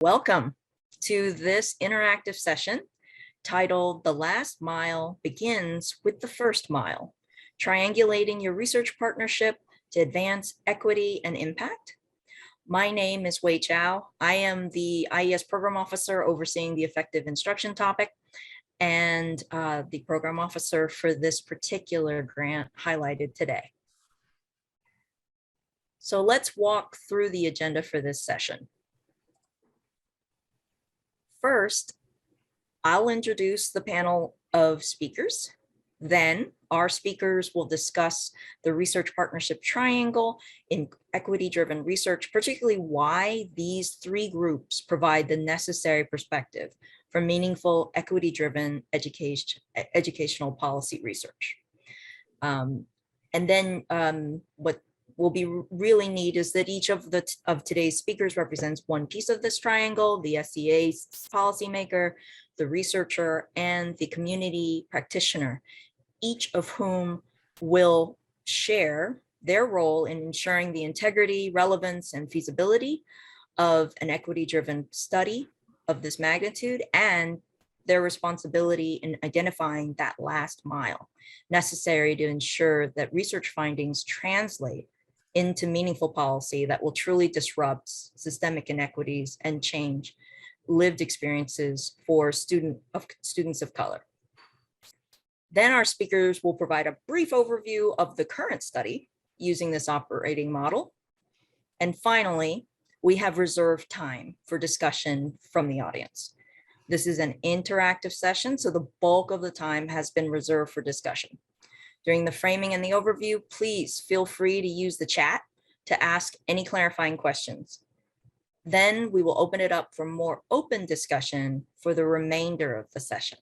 Welcome to this interactive session titled "The Last Mile Begins with the First Mile, Triangulating Your Research Partnership to Advance Equity and Impact." My name is Wei Chow. I am the IES Program Officer overseeing the effective instruction topic and the program officer for this particular grant highlighted today. So let's walk through the agenda for this session. First, I'll introduce the panel of speakers. Then our speakers will discuss the research partnership triangle in equity-driven research, particularly why these three groups provide the necessary perspective for meaningful equity-driven educational policy research. And then what will be really neat is that each of today's speakers represents one piece of this triangle: the SEA's policymaker, the researcher, and the community practitioner, each of whom will share their role in ensuring the integrity, relevance, and feasibility of an equity-driven study of this magnitude, and their responsibility in identifying that last mile necessary to ensure that research findings translate into meaningful policy that will truly disrupt systemic inequities and change lived experiences for students of color. Then our speakers will provide a brief overview of the current study using this operating model. And finally, we have reserved time for discussion from the audience. This is an interactive session, so the bulk of the time has been reserved for discussion. During the framing and the overview, please feel free to use the chat to ask any clarifying questions. Then we will open it up for more open discussion for the remainder of the session.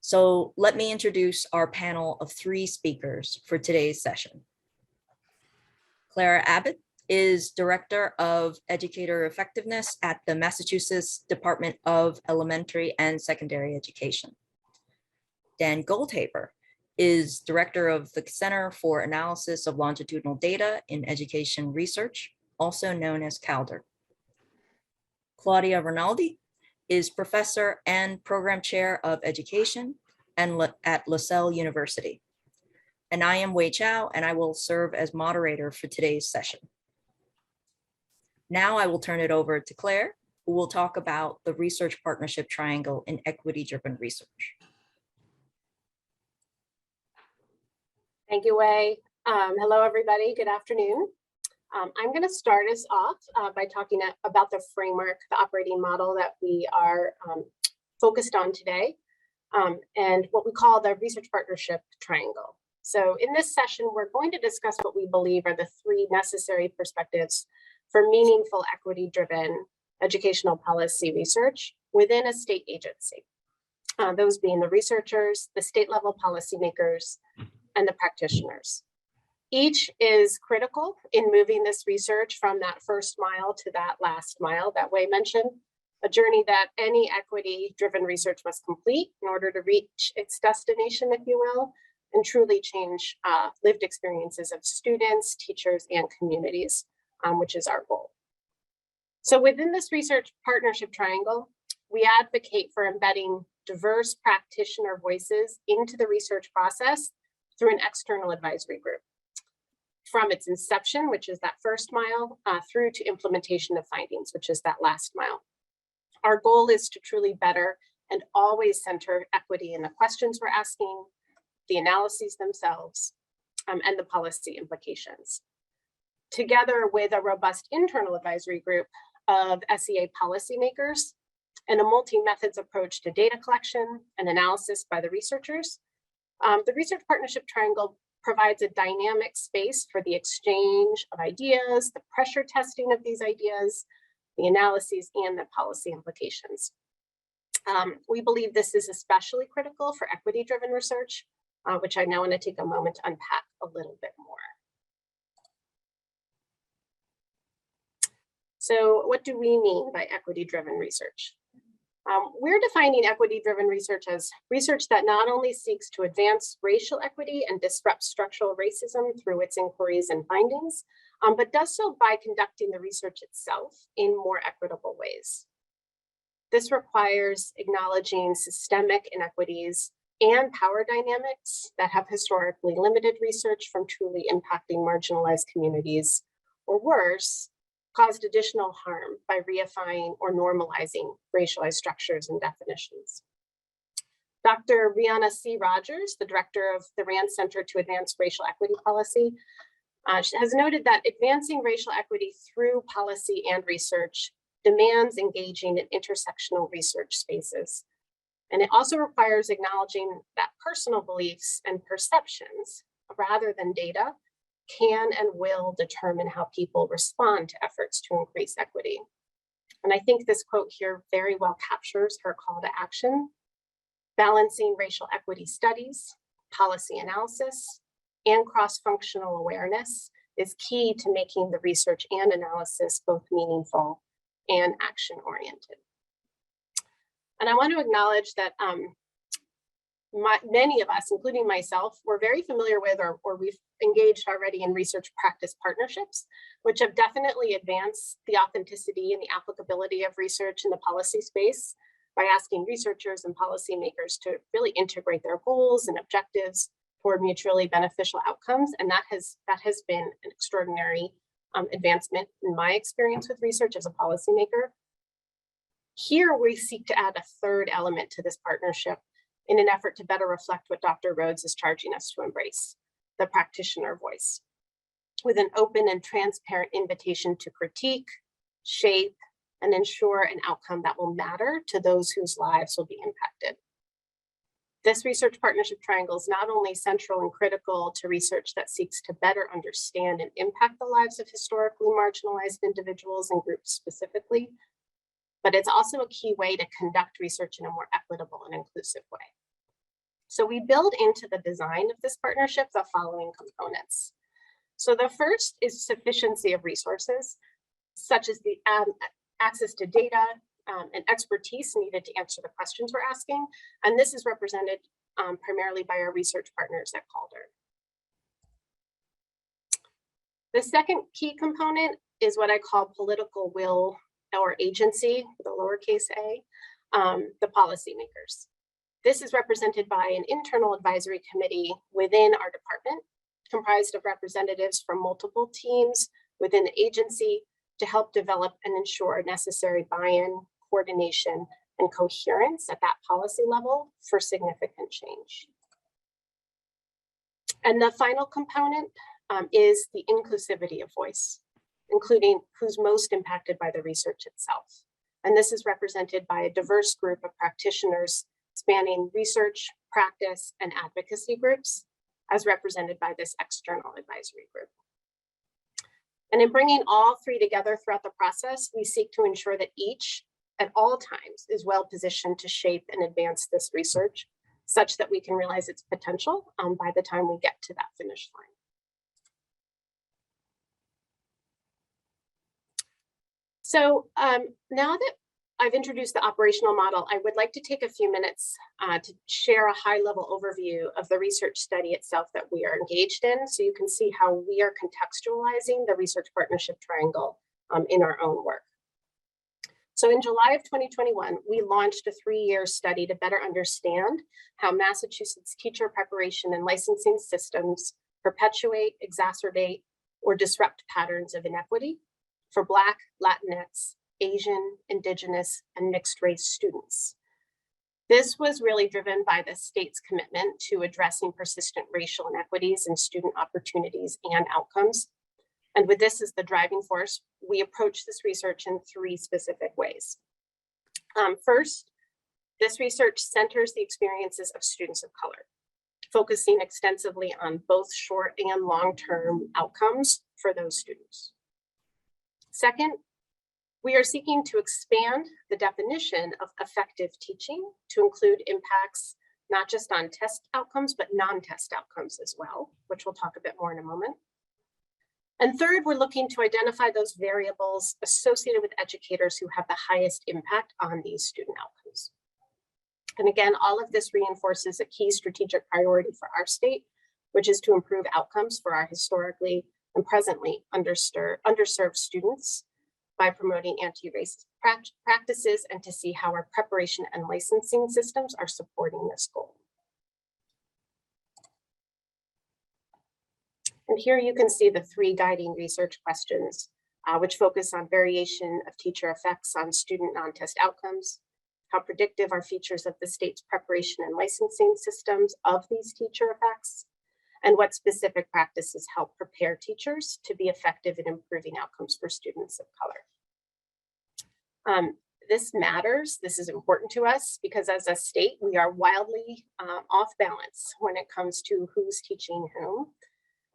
So let me introduce our panel of three speakers for today's session. Clara Abbott is Director of Educator Effectiveness at the Massachusetts Department of Elementary and Secondary Education. Dan Goldhaber is Director of the Center for Analysis of Longitudinal Data in Education Research, also known as CALDR. Claudia Rinaldi is Professor and Program Chair of Education at LaSalle University. And I am Wei Chow, and I will serve as moderator for today's session. Now I will turn it over to Claire, who will talk about the research partnership triangle in equity-driven research. Thank you, Wei. Hello, everybody. Good afternoon. I'm going to start us off by talking about the framework, the operating model that we are focused on today, and what we call the research partnership triangle. So in this session, we're going to discuss what we believe are the three necessary perspectives for meaningful equity-driven educational policy research within a state agency, those being the researchers, the state-level policymakers, and the practitioners. Each is critical in moving this research from that first mile to that last mile that Wei mentioned, a journey that any equity-driven research must complete in order to reach its destination, if you will, and truly change lived experiences of students, teachers, and communities, which is our goal. So within this research partnership triangle, we advocate for embedding diverse practitioner voices into the research process through an external advisory group, from its inception, which is that first mile, through to implementation of findings, which is that last mile. Our goal is to truly better and always center equity in the questions we're asking, the analyses themselves, and the policy implications. Together with a robust internal advisory group of SEA policymakers and a multi-methods approach to data collection and analysis by the researchers, the research partnership triangle provides a dynamic space for the exchange of ideas, the pressure testing of these ideas, the analyses, and the policy implications. We believe this is especially critical for equity-driven research, which I now want to take a moment to unpack a little bit more. So what do we mean by equity-driven research? We're defining equity-driven research as research that not only seeks to advance racial equity and disrupt structural racism through its inquiries and findings, but does so by conducting the research itself in more equitable ways. This requires acknowledging systemic inequities and power dynamics that have historically limited research from truly impacting marginalized communities, or worse, caused additional harm by reifying or normalizing racialized structures and definitions. Dr. Rihanna C. Rogers, the director of the RAND Center to Advance Racial Equity Policy, has noted that advancing racial equity through policy and research demands engaging in intersectional research spaces. And it also requires acknowledging that personal beliefs and perceptions, rather than data, can and will determine how people respond to efforts to increase equity. And I think this quote here very well captures her call to action: balancing racial equity studies, policy analysis, and cross-functional awareness is key to making the research and analysis both meaningful and action-oriented. And I want to acknowledge that many of us, including myself, were very familiar with or we've engaged already in research practice partnerships, which have definitely advanced the authenticity and the applicability of research in the policy space by asking researchers and policymakers to really integrate their goals and objectives toward mutually beneficial outcomes. And that has been an extraordinary advancement in my experience with research as a policymaker. Here we seek to add a third element to this partnership in an effort to better reflect what Dr. Rhodes is charging us to embrace: the practitioner voice, with an open and transparent invitation to critique, shape, and ensure an outcome that will matter to those whose lives will be impacted. This research partnership triangle is not only central and critical to research that seeks to better understand and impact the lives of historically marginalized individuals and groups specifically, but it's also a key way to conduct research in a more equitable and inclusive way. So we build into the design of this partnership the following components. So the first is sufficiency of resources, such as the access to data and expertise needed to answer the questions we're asking. And this is represented primarily by our research partners at Calder. The second key component is what I call political will or agency, with a lowercase a, the policymakers. This is represented by an internal advisory committee within our department, comprised of representatives from multiple teams within the agency to help develop and ensure necessary buy-in, coordination, and coherence at that policy level for significant change. And the final component is the inclusivity of voice, including who's most impacted by the research itself. And this is represented by a diverse group of practitioners spanning research, practice, and advocacy groups, as represented by this external advisory group. And in bringing all three together throughout the process, we seek to ensure that each, at all times, is well positioned to shape and advance this research such that we can realize its potential by the time we get to that finish line. So now that I've introduced the operational model, I would like to take a few minutes to share a high-level overview of the research study itself that we are engaged in, so you can see how we are contextualizing the research partnership triangle in our own work. So in July of 2021, we launched a 3-year study to better understand how Massachusetts teacher preparation and licensing systems perpetuate, exacerbate, or disrupt patterns of inequity for Black, Latinx, Asian, Indigenous, and mixed race students. This was really driven by the state's commitment to addressing persistent racial inequities in student opportunities and outcomes. And with this as the driving force, we approach this research in 3 specific ways. First, this research centers the experiences of students of color, focusing extensively on both short and long-term outcomes for those students. Second, we are seeking to expand the definition of effective teaching to include impacts not just on test outcomes, but non-test outcomes as well, which we'll talk a bit more in a moment. And third, we're looking to identify those variables associated with educators who have the highest impact on these student outcomes. And again, all of this reinforces a key strategic priority for our state, which is to improve outcomes for our historically and presently underserved students by promoting anti-racist practices, and to see how our preparation and licensing systems are supporting this goal. And here you can see the 3 guiding research questions, which focus on variation of teacher effects on student non-test outcomes, how predictive are features of the state's preparation and licensing systems of these teacher effects, and what specific practices help prepare teachers to be effective in improving outcomes for students of color. This matters. This is important to us because as a state, we are wildly off balance when it comes to who's teaching whom.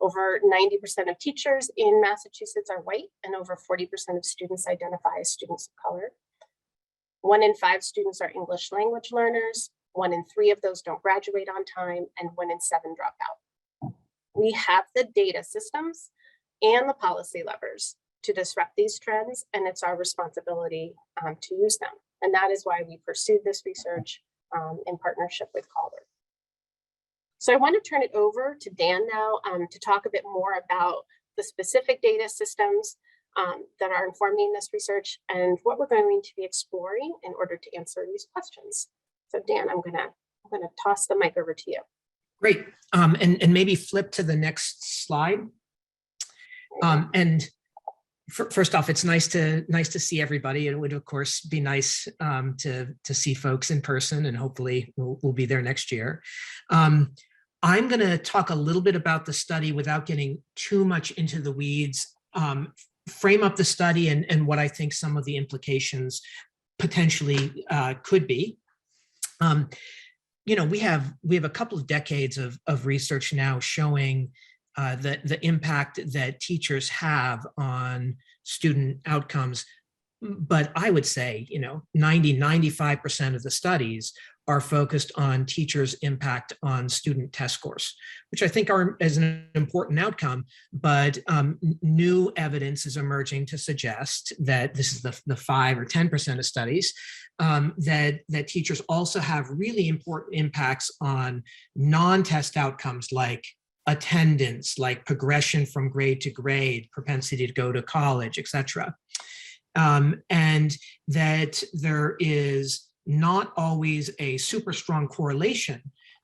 Over 90% of teachers in Massachusetts are white, and over 40% of students identify as students of color. 1 in 5 students are English language learners. 1 in 3 of those don't graduate on time, and 1 in 7 drop out. We have the data systems and the policy levers to disrupt these trends, and it's our responsibility to use them. And that is why we pursued this research in partnership with Calder. So I want to turn it over to Dan now to talk a bit more about the specific data systems that are informing this research and what we're going to be exploring in order to answer these questions. So Dan, I'm gonna toss the mic over to you. Great, and maybe flip to the next slide. First off, it's nice to see everybody. It would, of course, be nice to see folks in person, and hopefully we'll be there next year. I'm going to talk a little bit about the study without getting too much into the weeds, frame up the study and what I think some of the implications potentially could be. You know, we have a couple of decades of research now showing the impact that teachers have on student outcomes. But I would say, 95% of the studies are focused on teachers' impact on student test scores, which I think is an important outcome. But new evidence is emerging to suggest that this is the 5 or 10% of studies that teachers also have really important impacts on non-test outcomes like attendance, like progression from grade to grade, propensity to go to college, et cetera. And that there is not always a super strong correlation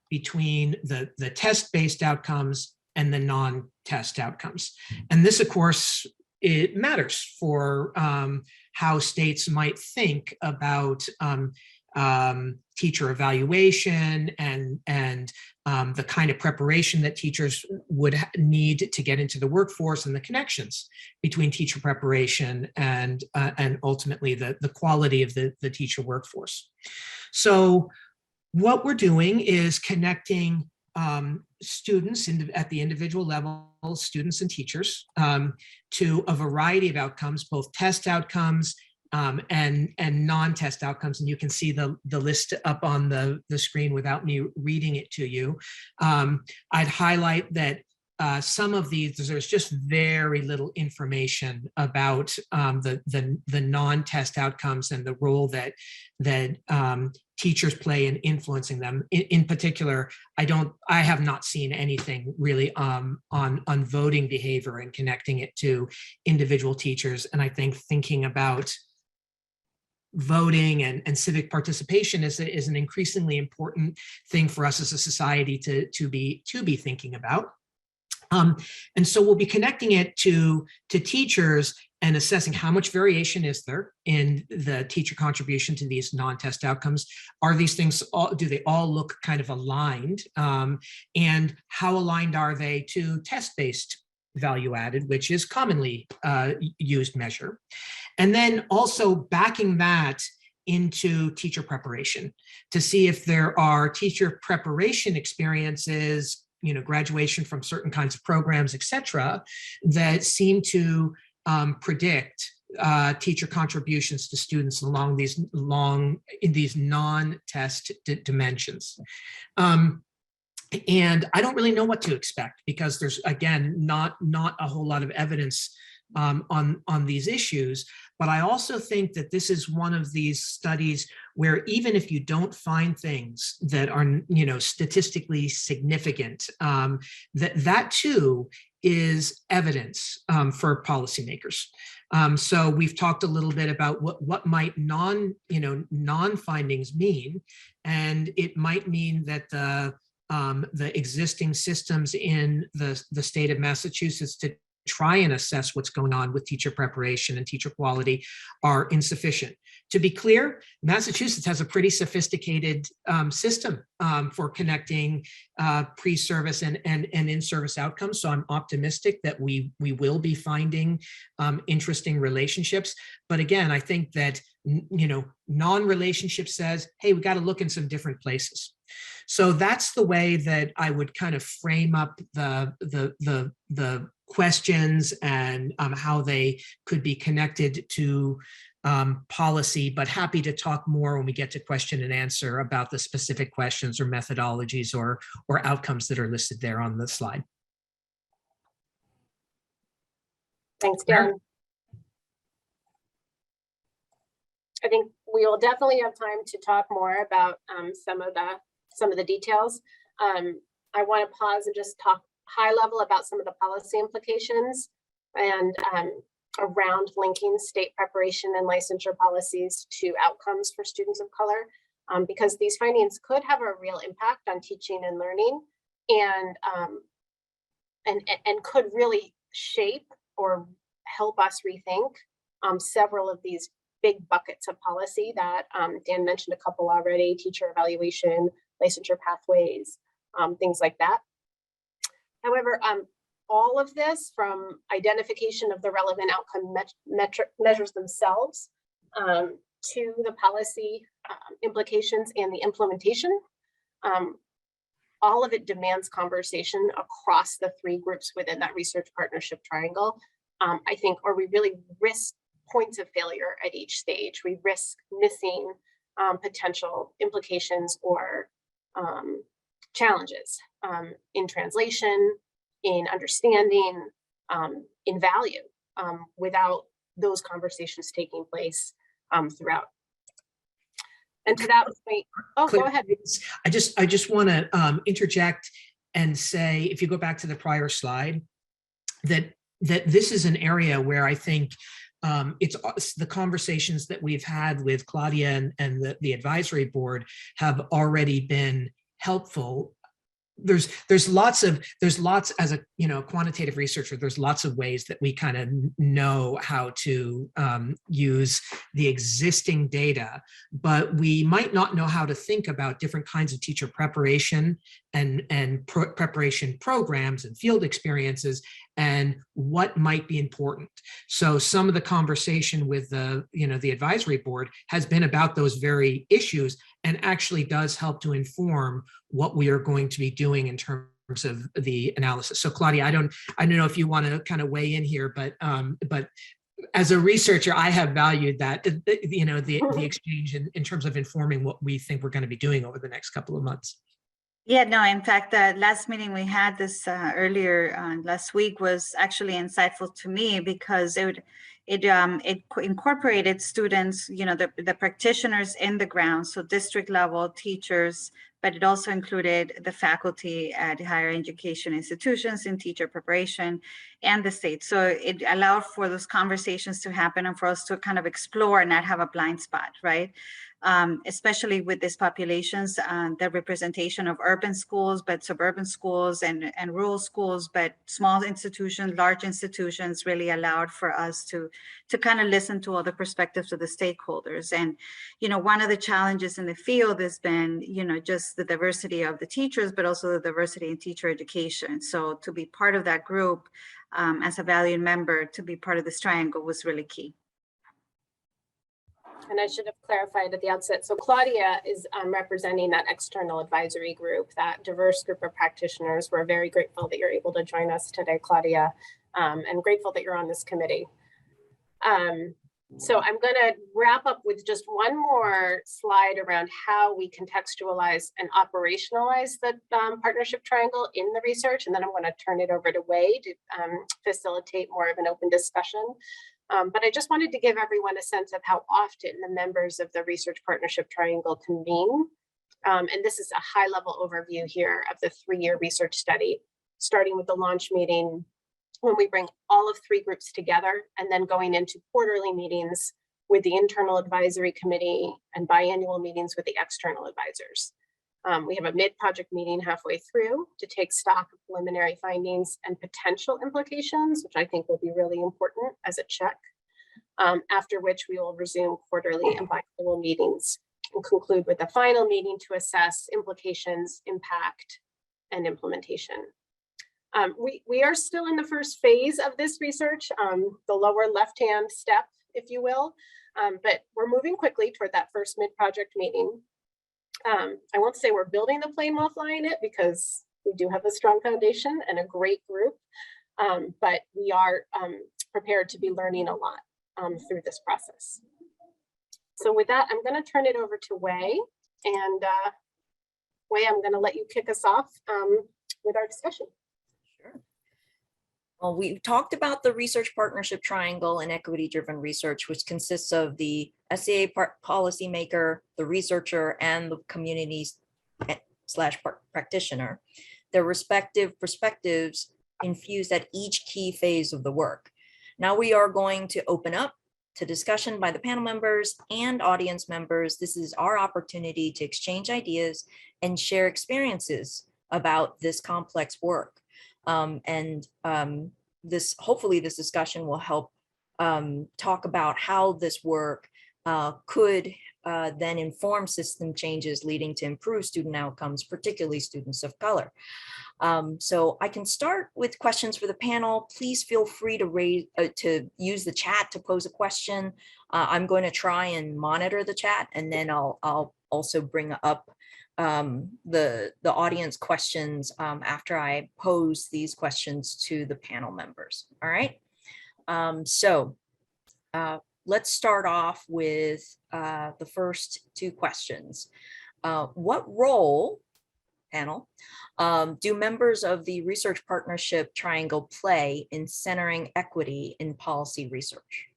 between the test-based outcomes and the non-test outcomes. And this, of course, it matters for how states might think about teacher evaluation and the kind of preparation that teachers would need to get into the workforce, and the connections between teacher preparation and ultimately the quality of the teacher workforce. So what we're doing is connecting students at the individual level, students and teachers, to a variety of outcomes, both test outcomes and non-test outcomes. And you can see the list up on the screen without me reading it to you. I'd highlight that some of these, there's just very little information about the non-test outcomes and the role that teachers play in influencing them. In particular, I have not seen anything really on voting behavior and connecting it to individual teachers. And I think thinking about voting and civic participation is an increasingly important thing for us as a society to be thinking about. And so we'll be connecting it to teachers and assessing how much variation is there in the teacher contribution to these non-test outcomes. Are these things, do they all look kind of aligned? And how aligned are they to test-based value added, which is commonly used measure? And then also backing that into teacher preparation to see if there are teacher preparation experiences, graduation from certain kinds of programs, et cetera, that seem to predict teacher contributions to students along these non-test dimensions. And I don't really know what to expect because there's, again, not a whole lot of evidence on these issues. But I also think that this is one of these studies where even if you don't find things that are, statistically significant, that too is evidence for policymakers. So we've talked a little bit about what might non-findings mean, and it might mean that the existing systems in the state of Massachusetts to try and assess what's going on with teacher preparation and teacher quality are insufficient. To be clear, Massachusetts has a pretty sophisticated system for connecting pre-service and in-service outcomes. So I'm optimistic that we will be finding interesting relationships. But again, I think that non-relationship says, hey, we got to look in some different places. So that's the way that I would kind of frame up the questions and how they could be connected to policy, but happy to talk more when we get to question and answer about the specific questions or methodologies or outcomes that are listed there on the slide. Thanks, Dan. I think we will definitely have time to talk more about some of the details. I want to pause and just talk high level about some of the policy implications and around linking state preparation and licensure policies to outcomes for students of color, because these findings could have a real impact on teaching and learning, and could really shape or help us rethink several of these big buckets of policy that Dan mentioned a couple already: teacher evaluation, licensure pathways, things like that. However, all of this, from identification of the relevant outcome measures themselves to the policy implications and the implementation, all of it demands conversation across the three groups within that research partnership triangle, I think, or we really risk points of failure at each stage. We risk missing potential implications or challenges in translation, in understanding, in value, without those conversations taking place throughout. And to that point, oh, go ahead. I just want to interject and say, if you go back to the prior slide, that this is an area where I think it's the conversations that we've had with Claudia and the advisory board have already been helpful. There's lots as a quantitative researcher, there's lots of ways that we kind of know how to use the existing data, but we might not know how to think about different kinds of teacher preparation and preparation programs and field experiences and what might be important. So some of the conversation with the advisory board has been about those very issues, and actually does help to inform what we are going to be doing in terms of the analysis. So Claudia, I don't know if you want to kind of weigh in here, but as a researcher, I have valued that the exchange in terms of informing what we think we're going to be doing over the next couple of months. Yeah, no, in fact, the last meeting we had this earlier last week was actually insightful to me, because it incorporated students, the practitioners in the ground, so district level teachers, but it also included the faculty at higher education institutions in teacher preparation and the state. So it allowed for those conversations to happen and for us to kind of explore and not have a blind spot, right? Especially with these populations, the representation of urban schools, but suburban schools and rural schools, but small institutions, large institutions, really allowed for us to kind of listen to all the perspectives of the stakeholders. And, one of the challenges in the field has been, just the diversity of the teachers, but also the diversity in teacher education. So to be part of that group as a valued member, to be part of this triangle was really key. And I should have clarified at the outset. So Claudia is representing that external advisory group, that diverse group of practitioners. We're very grateful that you're able to join us today, Claudia, and grateful that you're on this committee. So I'm going to wrap up with just one more slide around how we contextualize and operationalize the partnership triangle in the research. And then I'm going to turn it over to Wei to facilitate more of an open discussion. But I just wanted to give everyone a sense of how often the members of the Research Partnership Triangle convene. And this is a high-level overview here of the 3-year research study, starting with the launch meeting when we bring all of 3 groups together, and then going into quarterly meetings with the internal advisory committee and biannual meetings with the external advisors. We have a mid-project meeting halfway through to take stock of preliminary findings and potential implications, which I think will be really important as a check, after which we will resume quarterly and biannual meetings and conclude with the final meeting to assess implications, impact, and implementation. We are still in the first phase of this research, the lower left-hand step, if you will, but we're moving quickly toward that first mid-project meeting. I won't say we're building the plane while flying it, because we do have a strong foundation and a great group, but we are prepared to be learning a lot through this process. So with that, I'm going to turn it over to Wei, and Wei, I'm going to let you kick us off with our discussion. Sure. Well, we talked about the research partnership triangle in equity-driven research, which consists of the SCA policymaker, the researcher, and the communities / practitioner. Their respective perspectives infused at each key phase of the work. Now we are going to open up to discussion by the panel members and audience members. This is our opportunity to exchange ideas and share experiences about this complex work. Hopefully this discussion will help talk about how this work could then inform system changes leading to improved student outcomes, particularly students of color. So I can start with questions for the panel. Please feel free to use the chat to pose a question. I'm going to try and monitor the chat, and then I'll also bring up the audience questions after I pose these questions to the panel members. All right. Let's start off with the first 2 questions. What role, panel, do members of the research partnership triangle play in centering equity in policy research?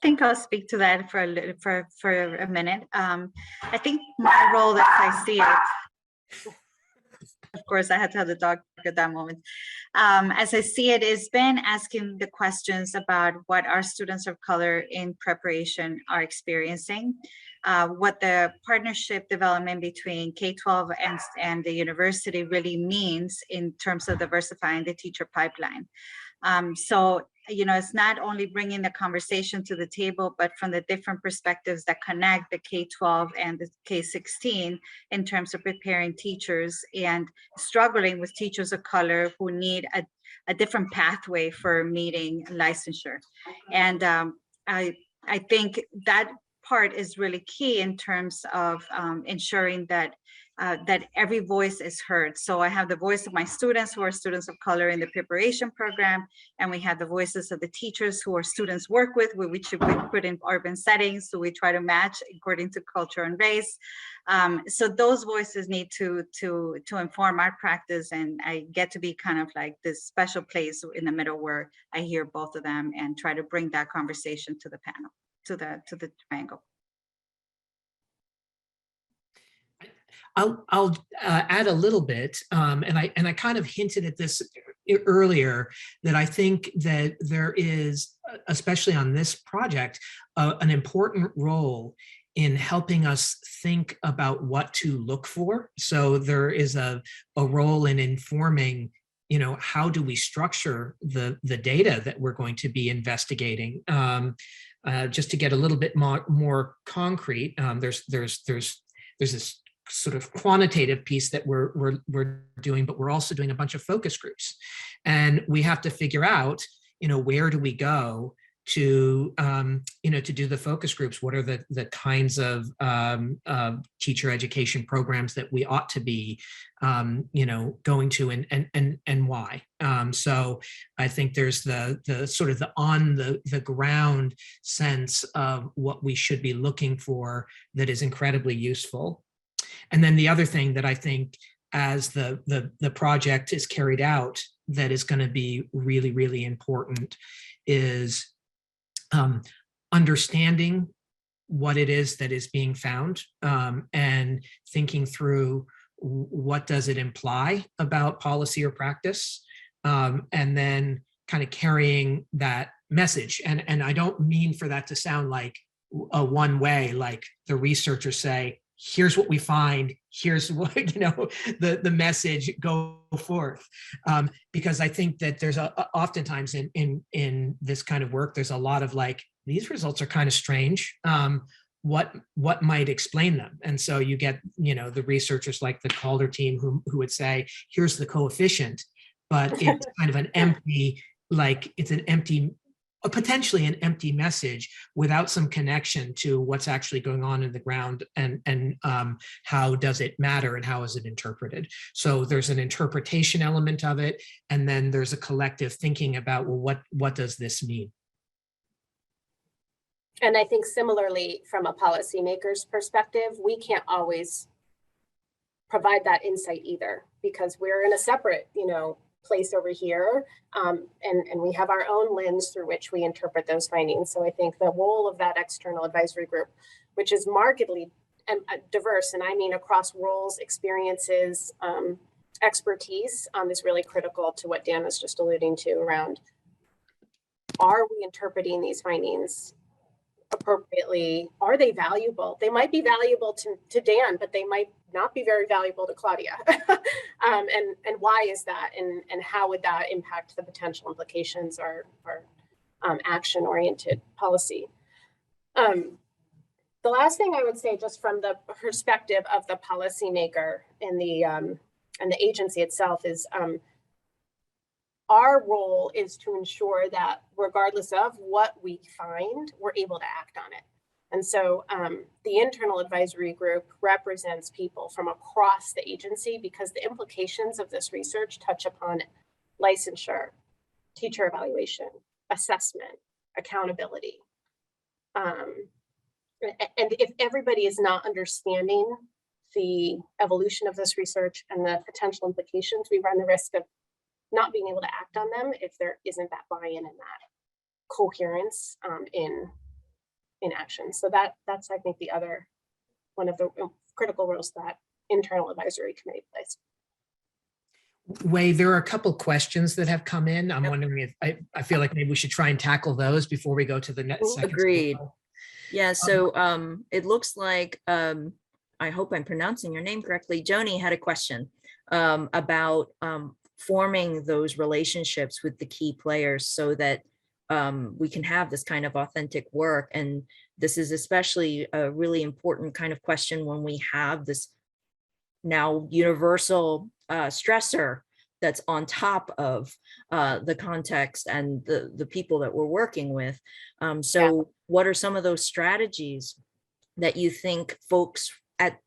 I think I'll speak to that for a minute. I think my role, as I see it, of course, I had to have the dog at that moment. As I see it, is been asking the questions about what our students of color in preparation are experiencing, what the partnership development between K-12 and the university really means in terms of diversifying the teacher pipeline. So, you know, it's not only bringing the conversation to the table, but from the different perspectives that connect the K-12 and the K-16 in terms of preparing teachers and struggling with teachers of color who need a different pathway for meeting licensure. And I think that part is really key in terms of ensuring that that every voice is heard. So I have the voice of my students who are students of color in the preparation program, and we have the voices of the teachers who our students work with, which we put in urban settings, so we try to match according to culture and race. So those voices need to inform our practice, and I get to be kind of like this special place in the middle where I hear both of them and try to bring that conversation to the panel, to the triangle. I'll add a little bit, and I kind of hinted at this earlier, that I think that there is, especially on this project, an important role in helping us think about what to look for. So there is a role in informing, you know, how do we structure the data that we're going to be investigating. Just to get a little bit more concrete, there's this sort of quantitative piece that we're doing, but we're also doing a bunch of focus groups, and we have to figure out, you know, where do we go to, you know, to do the focus groups? What are the kinds of teacher education programs that we ought to be, you know, going to, and why? So I think there's the sort of the on the ground sense of what we should be looking for that is incredibly useful. And then the other thing that I think, as the project is carried out, that is going to be really, really important is understanding what it is that is being found, and thinking through what does it imply about policy or practice, and then kind of carrying that message. And I don't mean for that to sound like a one way, like the researchers say, here's what we find, here's what, the message, go forth. Because I think that there's oftentimes in this kind of work, there's a lot of like, these results are kind of strange. What might explain them? And so you get, the researchers like the Calder team who would say, here's the coefficient, but it's kind of an empty, like it's an empty, potentially an empty message without some connection to what's actually going on in the ground, and how does it matter and how is it interpreted. So there's an interpretation element of it, and then there's a collective thinking about, well, what does this mean? And I think similarly, from a policymaker's perspective, we can't always provide that insight either, because we're in a separate, place over here, and we have our own lens through which we interpret those findings. So I think the role of that external advisory group, which is markedly diverse, and I mean across roles, experiences, expertise, is really critical to what Dan was just alluding to around, are we interpreting these findings appropriately? Are they valuable? They might be valuable to Dan, but they might not be very valuable to Claudia. And why is that? And how would that impact the potential implications or action-oriented policy? The last thing I would say, just from the perspective of the policymaker and the agency itself, is our role is to ensure that regardless of what we find, we're able to act on it. And so the internal advisory group represents people from across the agency, because the implications of this research touch upon licensure, teacher evaluation, assessment, accountability. And if everybody is not understanding the evolution of this research and the potential implications, we run the risk of not being able to act on them if there isn't that buy-in and that coherence in action. So that's, I think, the other one of the critical roles that internal advisory committee plays. Wei, there are a couple questions that have come in. I'm wondering if I feel like maybe we should try and tackle those before we go to the next second. Agreed. Yeah, so it looks like, I hope I'm pronouncing your name correctly, Joni had a question about forming those relationships with the key players so that we can have this kind of authentic work. And this is especially a really important kind of question when we have this now universal stressor that's on top of the context and the people that we're working with. So what are some of those strategies that you think folks at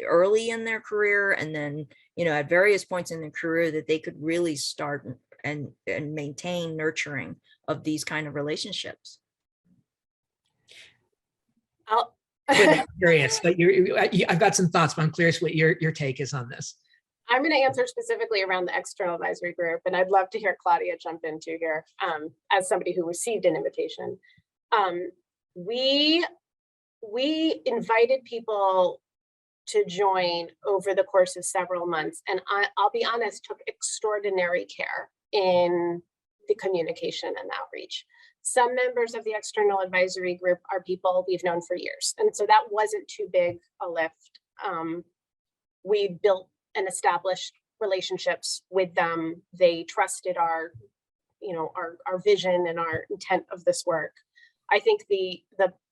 early in their career, and then, at various points in their career, that they could really start and maintain nurturing of these kind of relationships? I'm curious, but I've got some thoughts, but I'm curious what your take is on this. I'm going to answer specifically around the external advisory group, and I'd love to hear Claudia jump into here as somebody who received an invitation. We invited people to join over the course of several months, and I'll be honest, took extraordinary care in the communication and outreach. Some members of the external advisory group are people we've known for years, and so that wasn't too big a lift. We built and established relationships with them. They trusted our vision and our intent of this work. I think the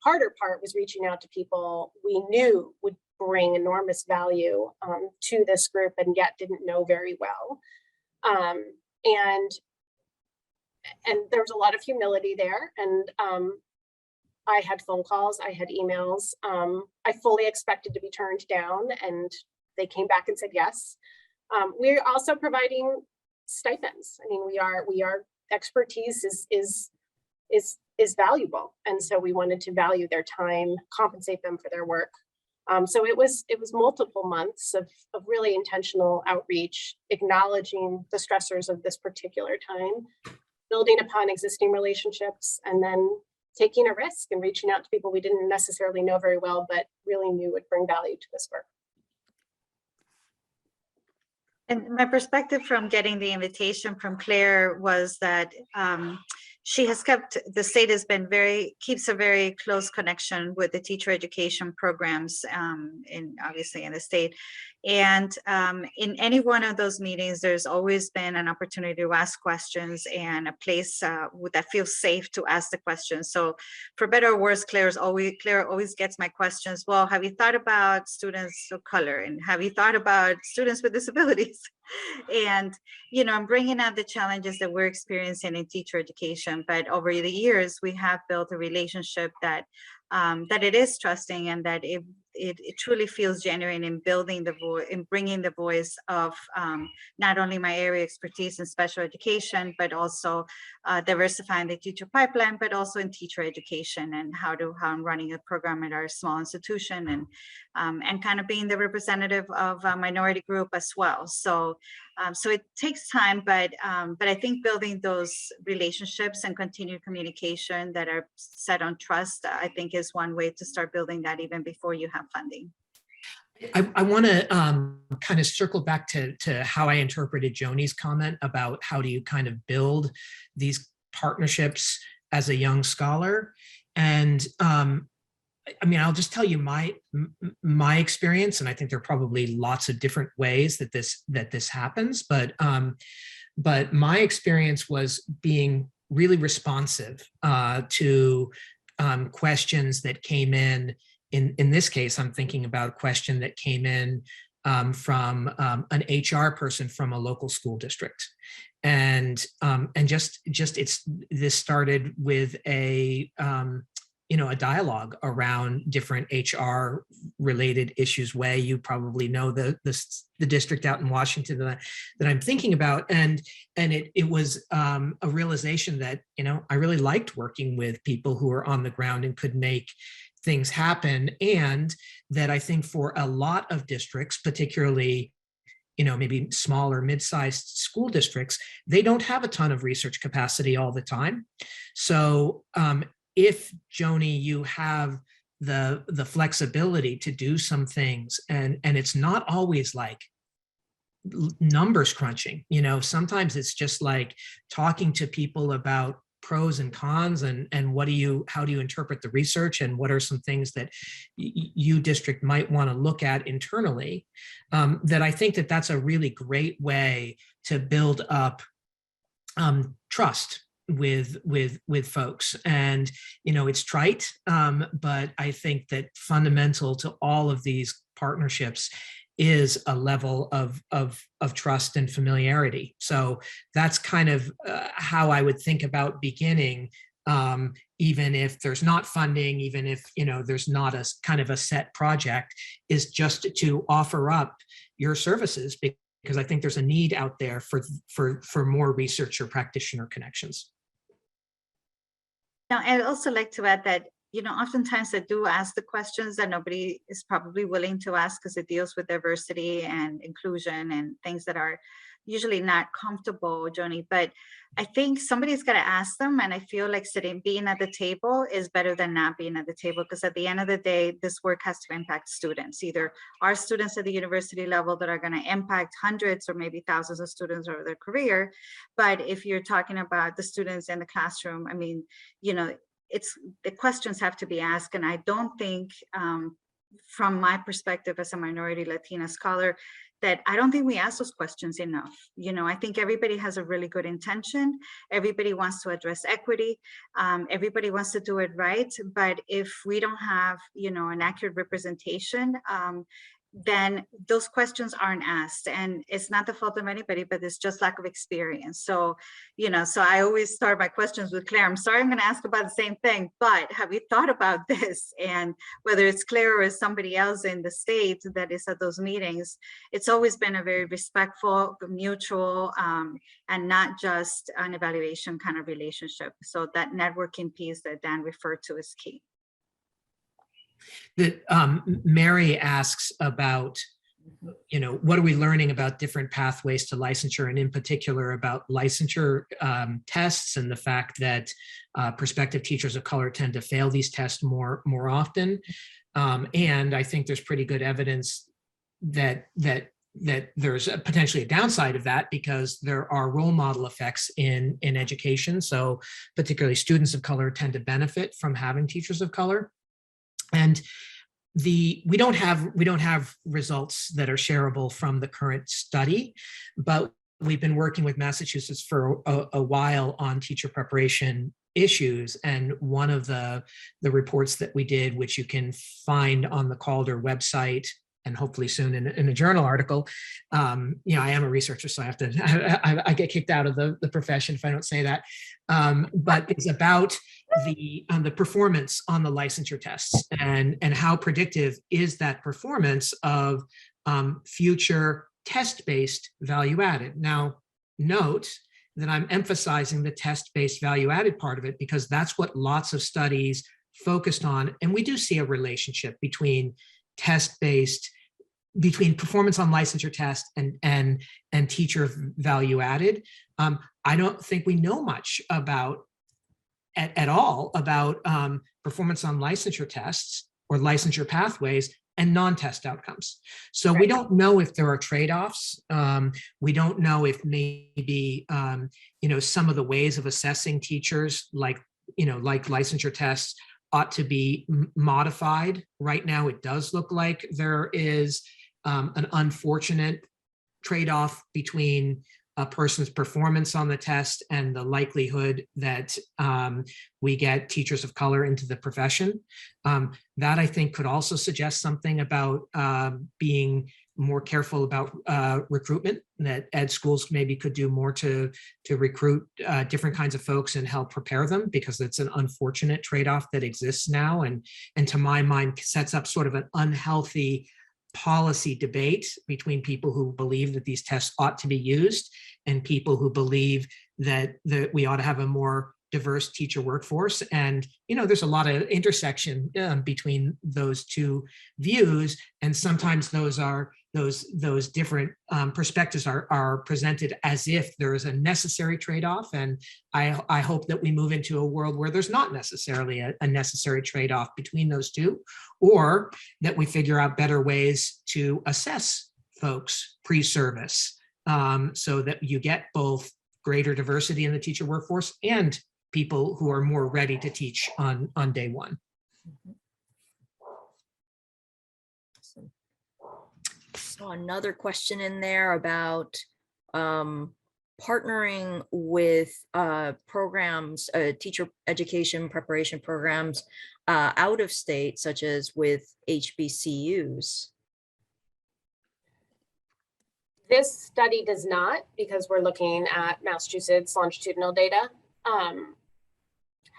harder part was reaching out to people we knew would bring enormous value to this group and yet didn't know very well. And there was a lot of humility there. And I had phone calls, I had emails. I fully expected to be turned down, and they came back and said yes. We're also providing stipends. I mean, we are expertise is valuable, and so we wanted to value their time, compensate them for their work. So it was multiple months of really intentional outreach, acknowledging the stressors of this particular time, building upon existing relationships, and then taking a risk and reaching out to people we didn't necessarily know very well, but really knew would bring value to this work. And my perspective from getting the invitation from Claire was that she has the state has been keeps a very close connection with the teacher education programs obviously in the state. And in any one of those meetings, there's always been an opportunity to ask questions and a place that feels safe to ask the questions. So for better or worse, Claire always gets my questions. Well, have you thought about students of color? And have you thought about students with disabilities? And, I'm bringing out the challenges that we're experiencing in teacher education. But over the years, we have built a relationship that it is trusting, and that it truly feels genuine in building the voice, in bringing the voice of not only my area expertise in special education, but also diversifying the teacher pipeline, but also in teacher education and how I'm running a program at our small institution, and kind of being the representative of a minority group as well. So it takes time, but I think building those relationships and continued communication that are set on trust, I think is one way to start building that even before you have funding. I want to kind of circle back to how I interpreted Joni's comment about how do you kind of build these partnerships as a young scholar. And I'll just tell you my experience, and I think there are probably lots of different ways that this happens, but my experience was being really responsive to questions that came in. In this case, I'm thinking about a question that came in from an HR person from a local school district, and this started with a dialogue around different HR related issues. Way, you probably know the district out in Washington that I'm thinking about, and it was a realization that I really liked working with people who are on the ground and could make things happen, and that I think for a lot of districts, particularly maybe smaller mid-sized school districts, they don't have a ton of research capacity all the time. So if, Joni, you have the flexibility to do some things, and it's not always like numbers crunching, sometimes it's just like talking to people about pros and cons, and how do you interpret the research, and what are some things that you district might want to look at internally, that I think that's a really great way to build up trust with folks. And it's trite, but I think that fundamental to all of these partnerships is a level of trust and familiarity. So that's kind of how I would think about beginning, even if there's not funding, even if there's not a kind of a set project, is just to offer up your services, because I think there's a need out there for more researcher practitioner connections. Now, I'd also like to add that oftentimes I do ask the questions that nobody is probably willing to ask, because it deals with diversity and inclusion and things that are usually not comfortable, Joni. But I think somebody's got to ask them, and I feel like being at the table is better than not being at the table, because at the end of the day, this work has to impact students, either our students at the university level that are going to impact hundreds or maybe thousands of students over their career. But if you're talking about the students in the classroom, the questions have to be asked. And I don't think, from my perspective as a minority Latina scholar, that I don't think we ask those questions enough. I think everybody has a really good intention. Everybody wants to address equity. Everybody wants to do it right. But if we don't have, an accurate representation, then those questions aren't asked. And it's not the fault of anybody, but it's just lack of experience. So, so I always start my questions with Claire. I'm sorry, I'm going to ask about the same thing, but have you thought about this? And whether it's Claire or somebody else in the state that is at those meetings, it's always been a very respectful, mutual, and not just an evaluation kind of relationship. So that networking piece that Dan referred to is key. That Mary asks about, what are we learning about different pathways to licensure, and in particular about licensure tests, and the fact that prospective teachers of color tend to fail these tests more often. And I think there's pretty good evidence that that there's potentially a downside of that because there are role model effects in education. So particularly students of color tend to benefit from having teachers of color. And we don't have results that are shareable from the current study, but we've been working with Massachusetts for a while on teacher preparation issues. And one of the reports that we did, which you can find on the Calder website and hopefully soon in a journal article, I am a researcher, so I have to, I get kicked out of the profession if I don't say that, but it's about the performance on the licensure tests and how predictive is that performance of future test-based value added. Now, note that I'm emphasizing the test-based value added part of it because that's what lots of studies focused on. And we do see a relationship between performance on licensure test and teacher value added. I don't think we know much about at all about performance on licensure tests or licensure pathways and non-test outcomes. So we don't know if there are trade-offs. We don't know if maybe some of the ways of assessing teachers, like licensure tests, ought to be modified. Right now, it does look like there is an unfortunate trade-off between a person's performance on the test and the likelihood that we get teachers of color into the profession. That I think could also suggest something about being more careful about recruitment, that ed schools maybe could do more to recruit different kinds of folks and help prepare them, because it's an unfortunate trade-off that exists now, and to my mind sets up sort of an unhealthy policy debate between people who believe that these tests ought to be used and people who believe that we ought to have a more diverse teacher workforce. And there's a lot of intersection between those two views, and sometimes those different perspectives are presented as if there is a necessary trade-off. And I hope that we move into a world where there's not necessarily a necessary trade-off between those two, or that we figure out better ways to assess folks pre-service so that you get both greater diversity in the teacher workforce and people who are more ready to teach on day one. So another question in there about partnering with programs, teacher education preparation programs out of state, such as with HBCUs. This study does not, because we're looking at Massachusetts longitudinal data.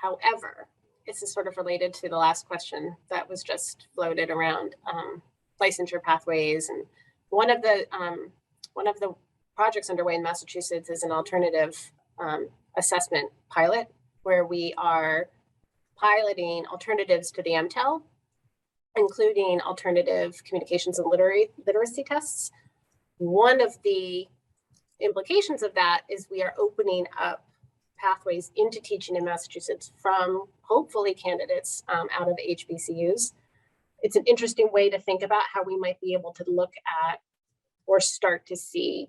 However, this is sort of related to the last question that was just floated around licensure pathways. And one of the projects underway in Massachusetts is an alternative assessment pilot, where we are piloting alternatives to the MTEL, including alternative communications and literacy tests. One of the implications of that is we are opening up pathways into teaching in Massachusetts from hopefully candidates out of HBCUs. It's an interesting way to think about how we might be able to look at or start to see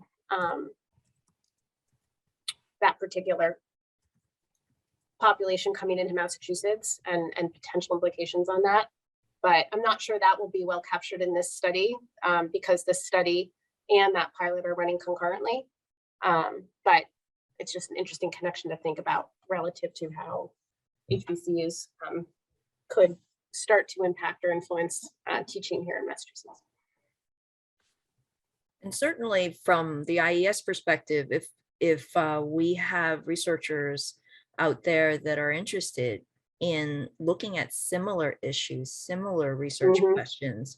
that particular population coming into Massachusetts and potential implications on that. But I'm not sure that will be well captured in this study because this study and that pilot are running concurrently. But it's just an interesting connection to think about relative to how HBCUs could start to impact or influence teaching here in Massachusetts. And certainly from the IES perspective, if we have researchers out there that are interested in looking at similar issues, similar research questions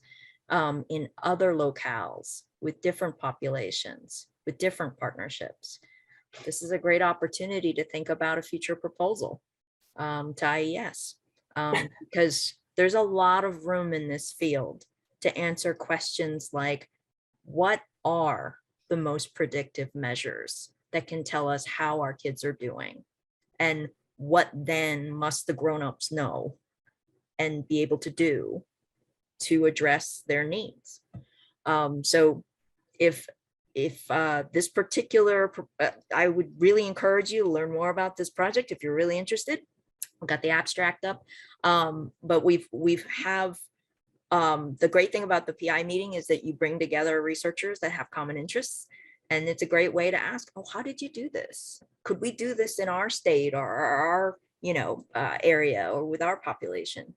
in other locales with different populations, with different partnerships, this is a great opportunity to think about a future proposal to IES because there's a lot of room in this field to answer questions like, what are the most predictive measures that can tell us how our kids are doing? And what then must the grown-ups know and be able to do to address their needs? So if this particular, I would really encourage you to learn more about this project if you're really interested. I've got the abstract up, but the great thing about the PI meeting is that you bring together researchers that have common interests, and it's a great way to ask, oh, how did you do this? Could we do this in our state or our area or with our population?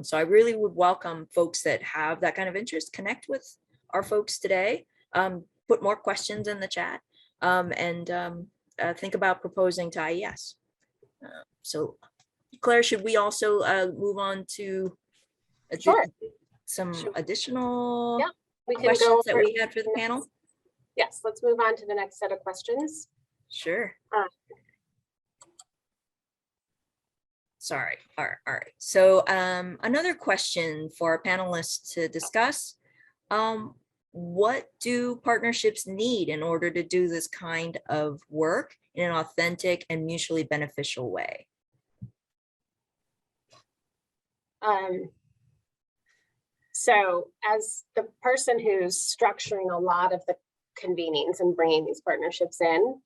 So I really would welcome folks that have that kind of interest, connect with our folks today, put more questions in the chat, and think about proposing to IES. So Claire, should we also move on to Sure. some Sure. additional Yeah, we can questions go that we had for the panel? Yes, let's move on to the next set of questions. Sure. Sorry. All right. So another question for our panelists to discuss. What do partnerships need in order to do this kind of work in an authentic and mutually beneficial way? So as the person who's structuring a lot of the convenings and bringing these partnerships in,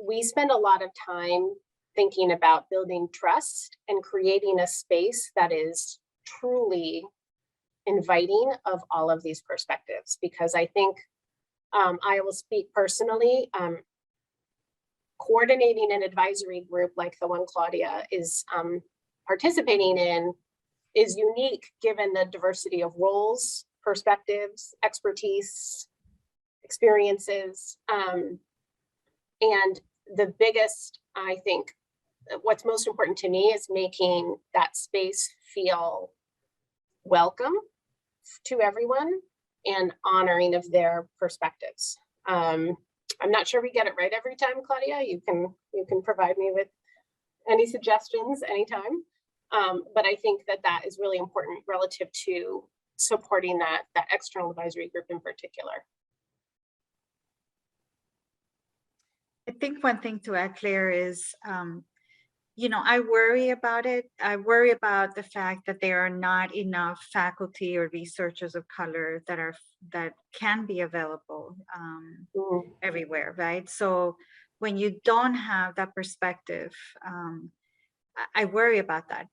we spend a lot of time thinking about building trust and creating a space that is truly inviting of all of these perspectives. Because I think I will speak personally, coordinating an advisory group like the one Claudia is participating in is unique given the diversity of roles, perspectives, expertise, experiences. And the biggest, I think, what's most important to me is making that space feel welcome to everyone and honoring of their perspectives. I'm not sure we get it right every time, Claudia. You can provide me with any suggestions anytime. But I think that is really important relative to supporting that external advisory group in particular. I think one thing to add, Claire, is, I worry about it. I worry about the fact that there are not enough faculty or researchers of color that can be available everywhere, right? So when you don't have that perspective, I worry about that.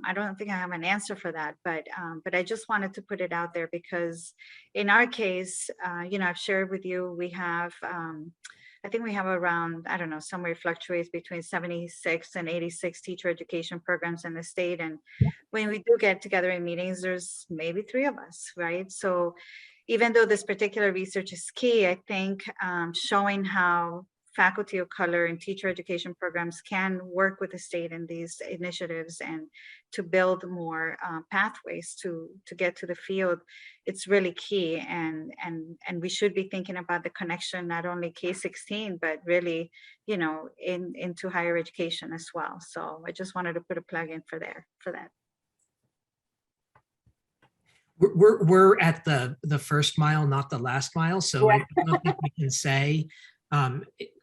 I don't think I have an answer for that, but I just wanted to put it out there because in our case, I've shared with you, we have, I think we have around, I don't know, somewhere fluctuates between 76 and 86 teacher education programs in the state. And when we do get together in meetings, there's maybe 3 of us, right? So even though this particular research is key, I think showing how faculty of color and teacher education programs can work with the state in these initiatives and to build more pathways to get to the field, it's really key. And we should be thinking about the connection, not only K-16, but really, into higher education as well. So I just wanted to put a plug in for that. We're at the first mile, not the last mile. So I don't think we can say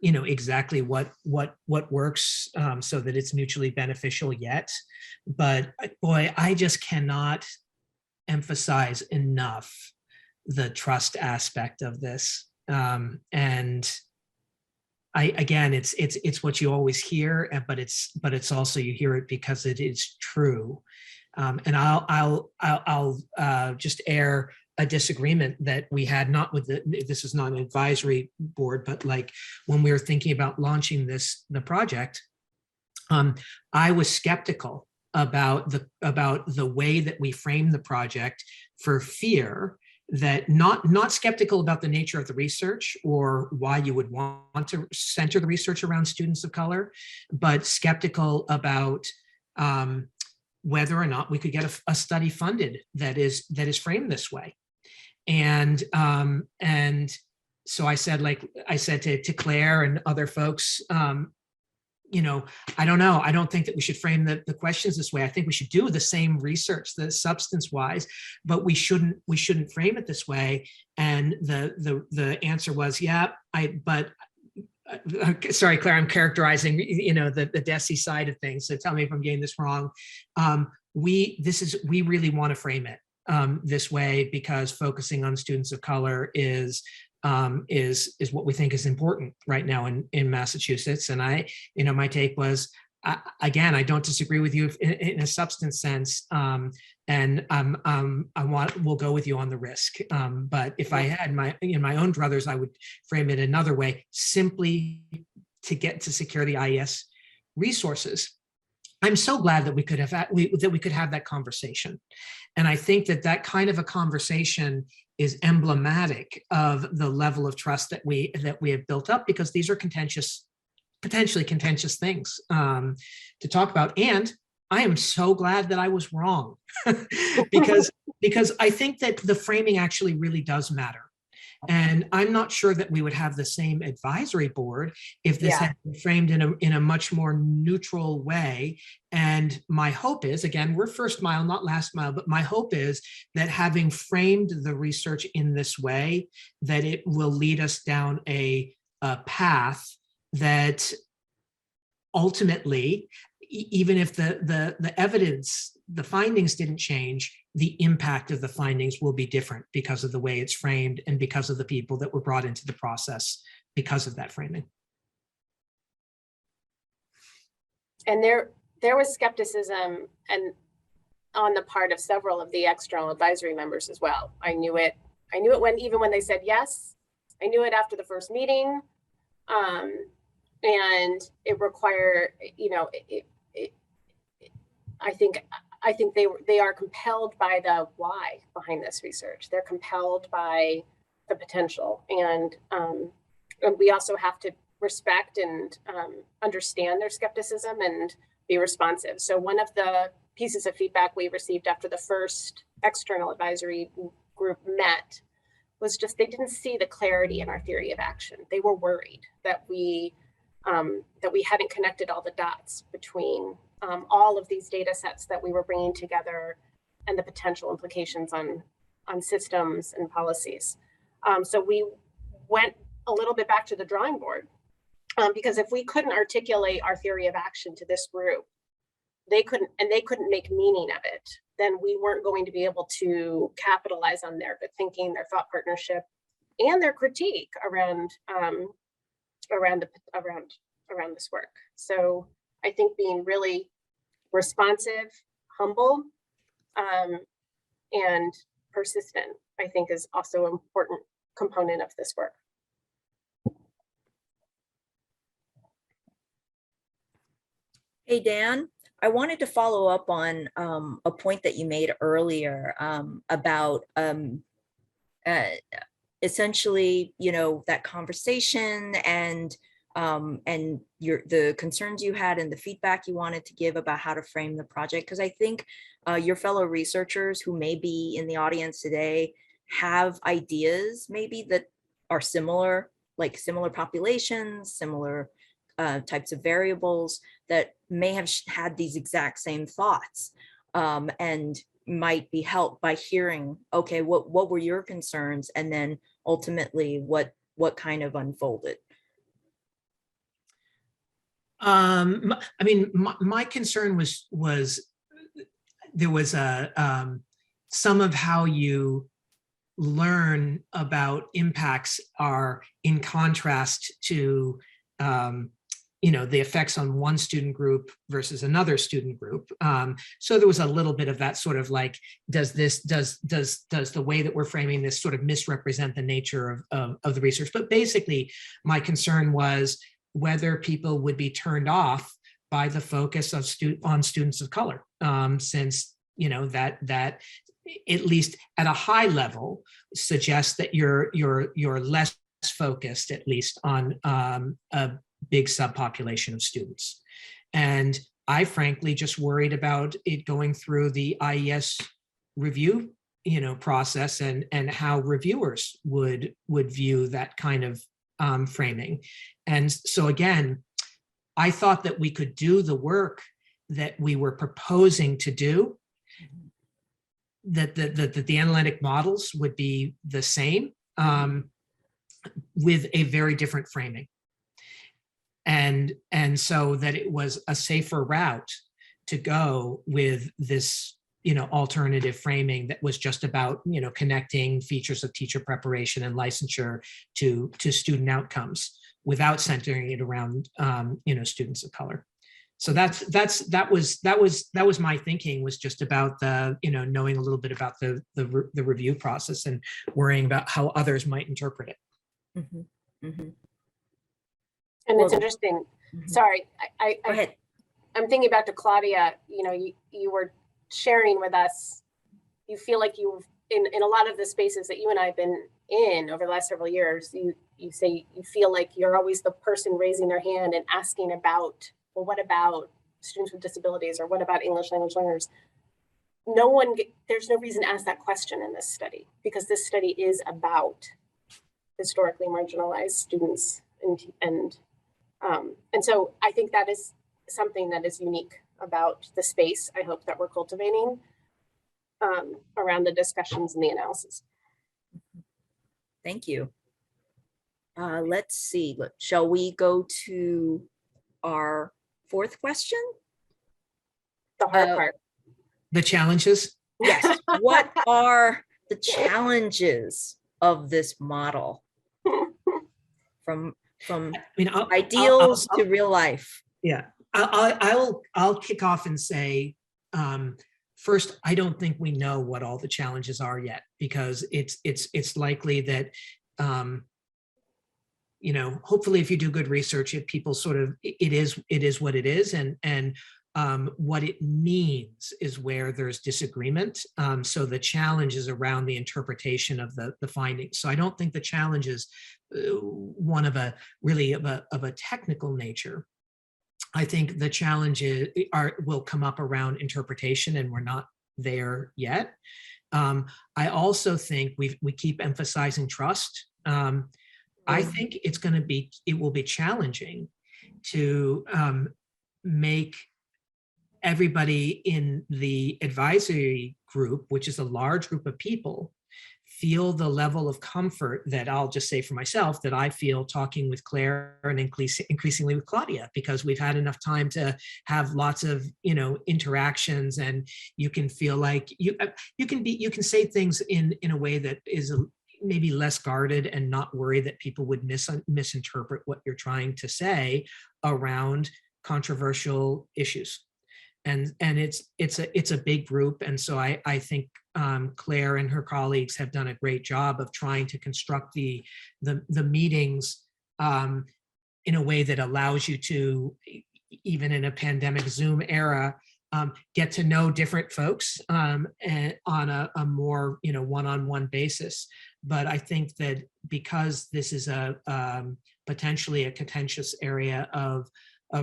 exactly what works so that it's mutually beneficial yet. But boy, I just cannot emphasize enough the trust aspect of this. And again, it's what you always hear, but it's also, you hear it because it is true. And I'll just air a disagreement that we had, not with this is not an advisory board, but like when we were thinking about launching the project, I was skeptical about the way that we framed the project for fear that not skeptical about the nature of the research or why you would want to center the research around students of color, but skeptical about whether or not we could get a study funded that is framed this way. And so I said to Claire and other folks, I don't know. I don't think that we should frame the questions this way. I think we should do the same research, the substance wise, but we shouldn't frame it this way. And the answer was, yeah, sorry, Claire, I'm characterizing, the DESE side of things. So tell me if I'm getting this wrong. We really want to frame it this way because focusing on students of color is is what we think is important right now in Massachusetts. And my take was, again, I don't disagree with you in a substance sense, and we'll go with you on the risk. But if I had my own druthers, I would frame it another way, simply to secure the IES resources. I'm so glad that we could have that conversation, and I think that kind of a conversation is emblematic of the level of trust that we have built up, because these are potentially contentious things to talk about. And I am so glad that I was wrong, because I think that the framing actually really does matter. And I'm not sure that we would have the same advisory board if this had been framed in a much more neutral way. And my hope is, again, we're first mile, not last mile, but my hope is that having framed the research in this way, that it will lead us down a path that ultimately, even if the evidence, the findings didn't change, the impact of the findings will be different because of the way it's framed and because of the people that were brought into the process because of that framing. And there was skepticism and on the part of several of the external advisory members as well. I knew it even when they said yes. I knew it after the first meeting. And it required, I think they are compelled by the why behind this research. They're compelled by the potential, and we also have to respect and understand their skepticism and be responsive. So one of the pieces of feedback we received after the first external advisory group met was just they didn't see the clarity in our theory of action. They were worried that we hadn't connected all the dots between all of these data sets that we were bringing together and the potential implications on systems and policies. So we went a little bit back to the drawing board, because if we couldn't articulate our theory of action to this group, they couldn't make meaning of it, then we weren't going to be able to capitalize on their good thinking, their thought partnership, and their critique around this work. So I think being really responsive, humble, and persistent, I think, is also an important component of this work. Hey, Dan, I wanted to follow up on a point that you made earlier about essentially, that conversation and the concerns you had and the feedback you wanted to give about how to frame the project. Because I think your fellow researchers who may be in the audience today have ideas maybe that are similar, like similar populations, similar types of variables that may have had these exact same thoughts, and might be helped by hearing, okay, what were your concerns, and then ultimately what kind of unfolded. My concern was there was some of how you learn about impacts are in contrast to the effects on one student group versus another student group. So there was a little bit of that sort of like, does the way that we're framing this sort of misrepresent the nature of the research? But basically, my concern was whether people would be turned off by the focus on students of color, since that at least at a high level suggests that you're less focused, at least on a big subpopulation of students. And I frankly just worried about it going through the IES review process and how reviewers would view that kind of framing. And so again, I thought that we could do the work that we were proposing to do, that the analytic models would be the same, with a very different framing. And so that it was a safer route to go with this alternative framing that was just about, connecting features of teacher preparation and licensure to student outcomes without centering it around, students of color. So that was my thinking, was just about the, knowing a little bit about the review process and worrying about how others might interpret it. Mm-hmm. Mm-hmm. And Well, it's interesting. Mm-hmm. Sorry, Go ahead. I'm thinking back to Claudia. You were sharing with us. You feel like you've in a lot of the spaces that you and I have been in over the last several years. You say you feel like you're always the person raising their hand and asking about, well, what about students with disabilities, or what about English language learners? There's no reason to ask that question in this study, because this study is about historically marginalized students, and so I think that is something that is unique about the space, I hope, that we're cultivating around the discussions and the analysis. Thank you. Let's see. Shall we go to our fourth question? The hard part. The challenges? Yes. What are the challenges of this model from ideals to real life? Yeah, I'll kick off and say, first, I don't think we know what all the challenges are yet, because it's likely that, hopefully if you do good research, if people sort of, it is what it is, and what it means is where there's disagreement. So the challenge is around the interpretation of the findings. So I don't think the challenge is one of a technical nature. I think the challenges will come up around interpretation, and we're not there yet. I also think we keep emphasizing trust. I think it will be challenging to make everybody in the advisory group, which is a large group of people, feel the level of comfort that, I'll just say for myself, that I feel talking with Claire and increasingly with Claudia, because we've had enough time to have lots of, interactions, and you can feel like you can say things in a way that is maybe less guarded, and not worry that people would misinterpret what you're trying to say around controversial issues. And it's a big group, and so I think Claire and her colleagues have done a great job of trying to construct the meetings in a way that allows you to, even in a pandemic Zoom era, get to know different folks and on a more one-on-one basis. But I think that because this is a potentially a contentious area of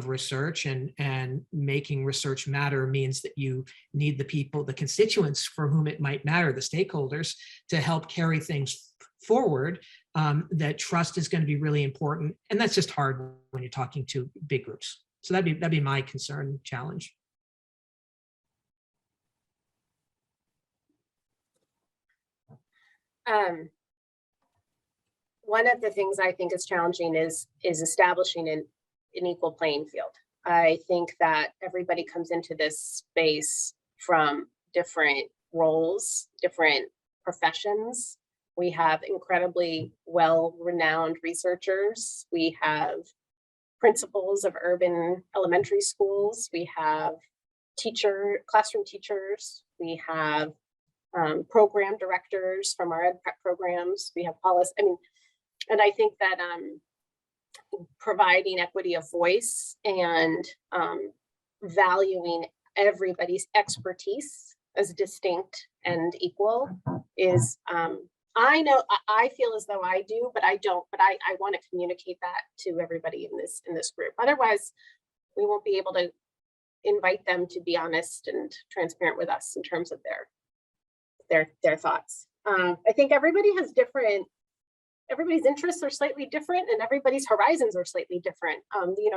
research, and making research matter means that you need the people, the constituents for whom it might matter, the stakeholders, to help carry things forward, that trust is going to be really important. And that's just hard when you're talking to big groups. So that'd be my concern, challenge. One of the things I think is challenging is establishing an equal playing field. I think that everybody comes into this space from different roles, different professions. We have incredibly well-renowned researchers. We have principals of urban elementary schools. We have classroom teachers. We have program directors from our ed prep programs. We have policy. And I think that providing equity of voice and valuing everybody's expertise as distinct and equal is, I feel as though I do, but I don't, but I want to communicate that to everybody in this group. Otherwise, we won't be able to invite them to be honest and transparent with us in terms of their thoughts. I think everybody has everybody's interests are slightly different, and everybody's horizons are slightly different.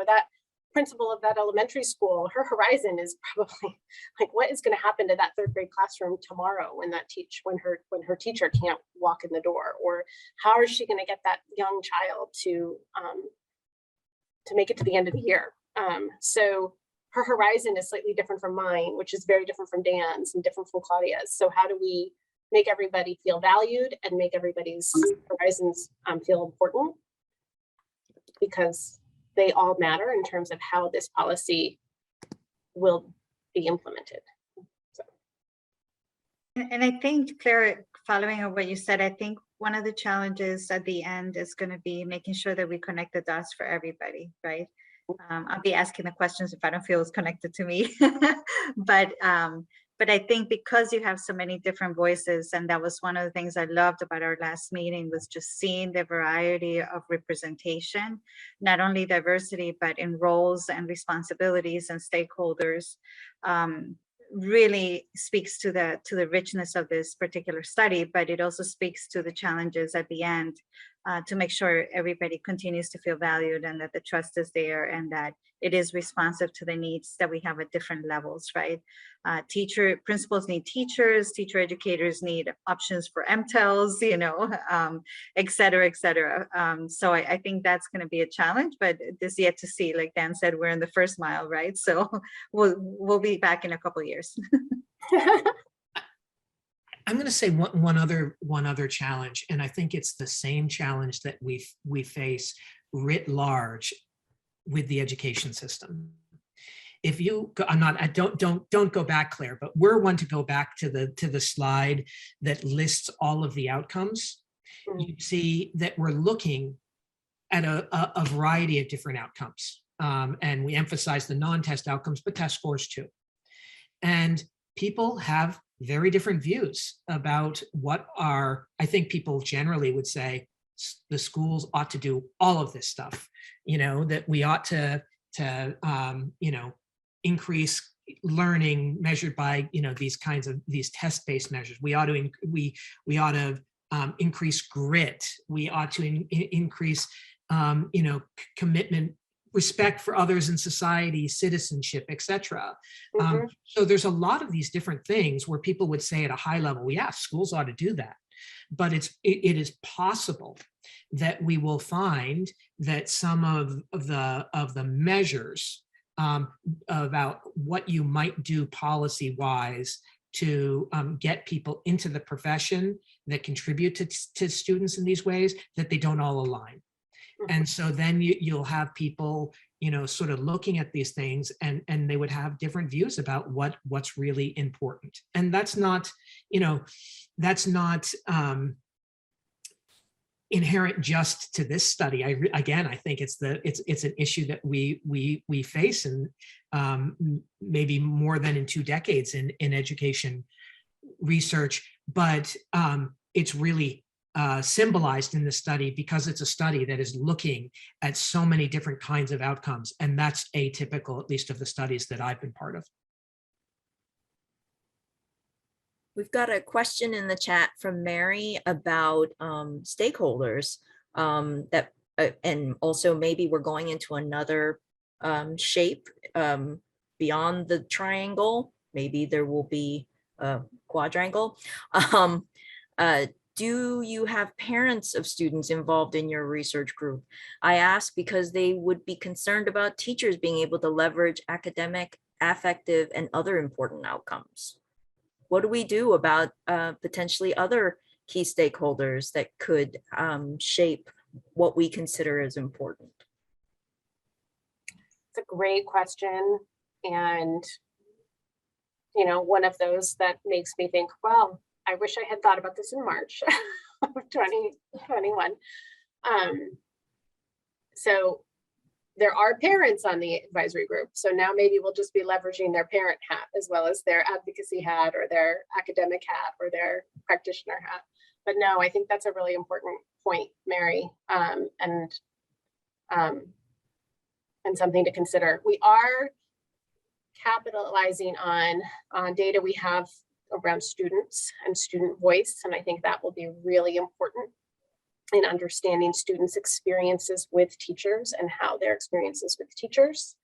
That principal of that elementary school, her horizon is probably like, what is going to happen to that third grade classroom tomorrow when her teacher can't walk in the door, or how is she going to get that young child to make it to the end of the year? So her horizon is slightly different from mine, which is very different from Dan's and different from Claudia's. So how do we make everybody feel valued and make everybody's horizons feel important? Because they all matter in terms of how this policy will be implemented. So. And I think, Claire, following on what you said, I think one of the challenges at the end is going to be making sure that we connect the dots for everybody, right? I'll be asking the questions if I don't feel it's connected to me. But I think because you have so many different voices, and that was one of the things I loved about our last meeting, was just seeing the variety of representation, not only diversity, but in roles and responsibilities and stakeholders, really speaks to the richness of this particular study, but it also speaks to the challenges at the end to make sure everybody continues to feel valued and that the trust is there and that it is responsive to the needs that we have at different levels, right? Principals need teachers, teacher educators need options for MTELs, you know, et cetera, et cetera. So I think that's going to be a challenge, but this yet to see. Like Dan said, we're in the first mile, right? So we'll be back in a couple of years. I'm going to say one other challenge, and I think it's the same challenge that we face writ large with the education system. If you go, don't go back, Claire, but we're one to go back to the slide that lists all of the outcomes. You see that we're looking at a variety of different outcomes, and we emphasize the non-test outcomes, but test scores too. And people have very different views about what are, I think people generally would say the schools ought to do all of this stuff, you know, that we ought to you know, increase learning measured by, you know, these test-based measures. We ought to increase grit. We ought to increase you know, commitment, respect for others in society, citizenship, etc. So there's a lot of these different things where people would say at a high level, yeah, schools ought to do that. But it is possible that we will find that some of the measures about what you might do policy-wise to get people into the profession that contribute to students in these ways, that they don't all align. And so then you'll have people, you know, sort of looking at these things, and they would have different views about what's really important. And that's not, you know, that's not inherent just to this study. Again, I think it's an issue that we face, and maybe more than in 2 decades in education research, but it's really symbolized in the study because it's a study that is looking at so many different kinds of outcomes, and that's atypical, at least of the studies that I've been part of. We've got a question in the chat from Mary about stakeholders that, and also maybe we're going into another shape beyond the triangle. Maybe there will be a quadrangle. Do you have parents of students involved in your research group? I ask because they would be concerned about teachers being able to leverage academic, affective, and other important outcomes. What do we do about potentially other key stakeholders that could shape what we consider as important? It's a great question. And, you know, one of those that makes me think, well, I wish I had thought about this in March of 2021. So there are parents on the advisory group. So now maybe we'll just be leveraging their parent hat as well as their advocacy hat or their academic hat or their practitioner hat. But no, I think that's a really important point, Mary, and something to consider. We are capitalizing on data we have around students and student voice. And I think that will be really important in understanding students' experiences with teachers and how their experiences with teachers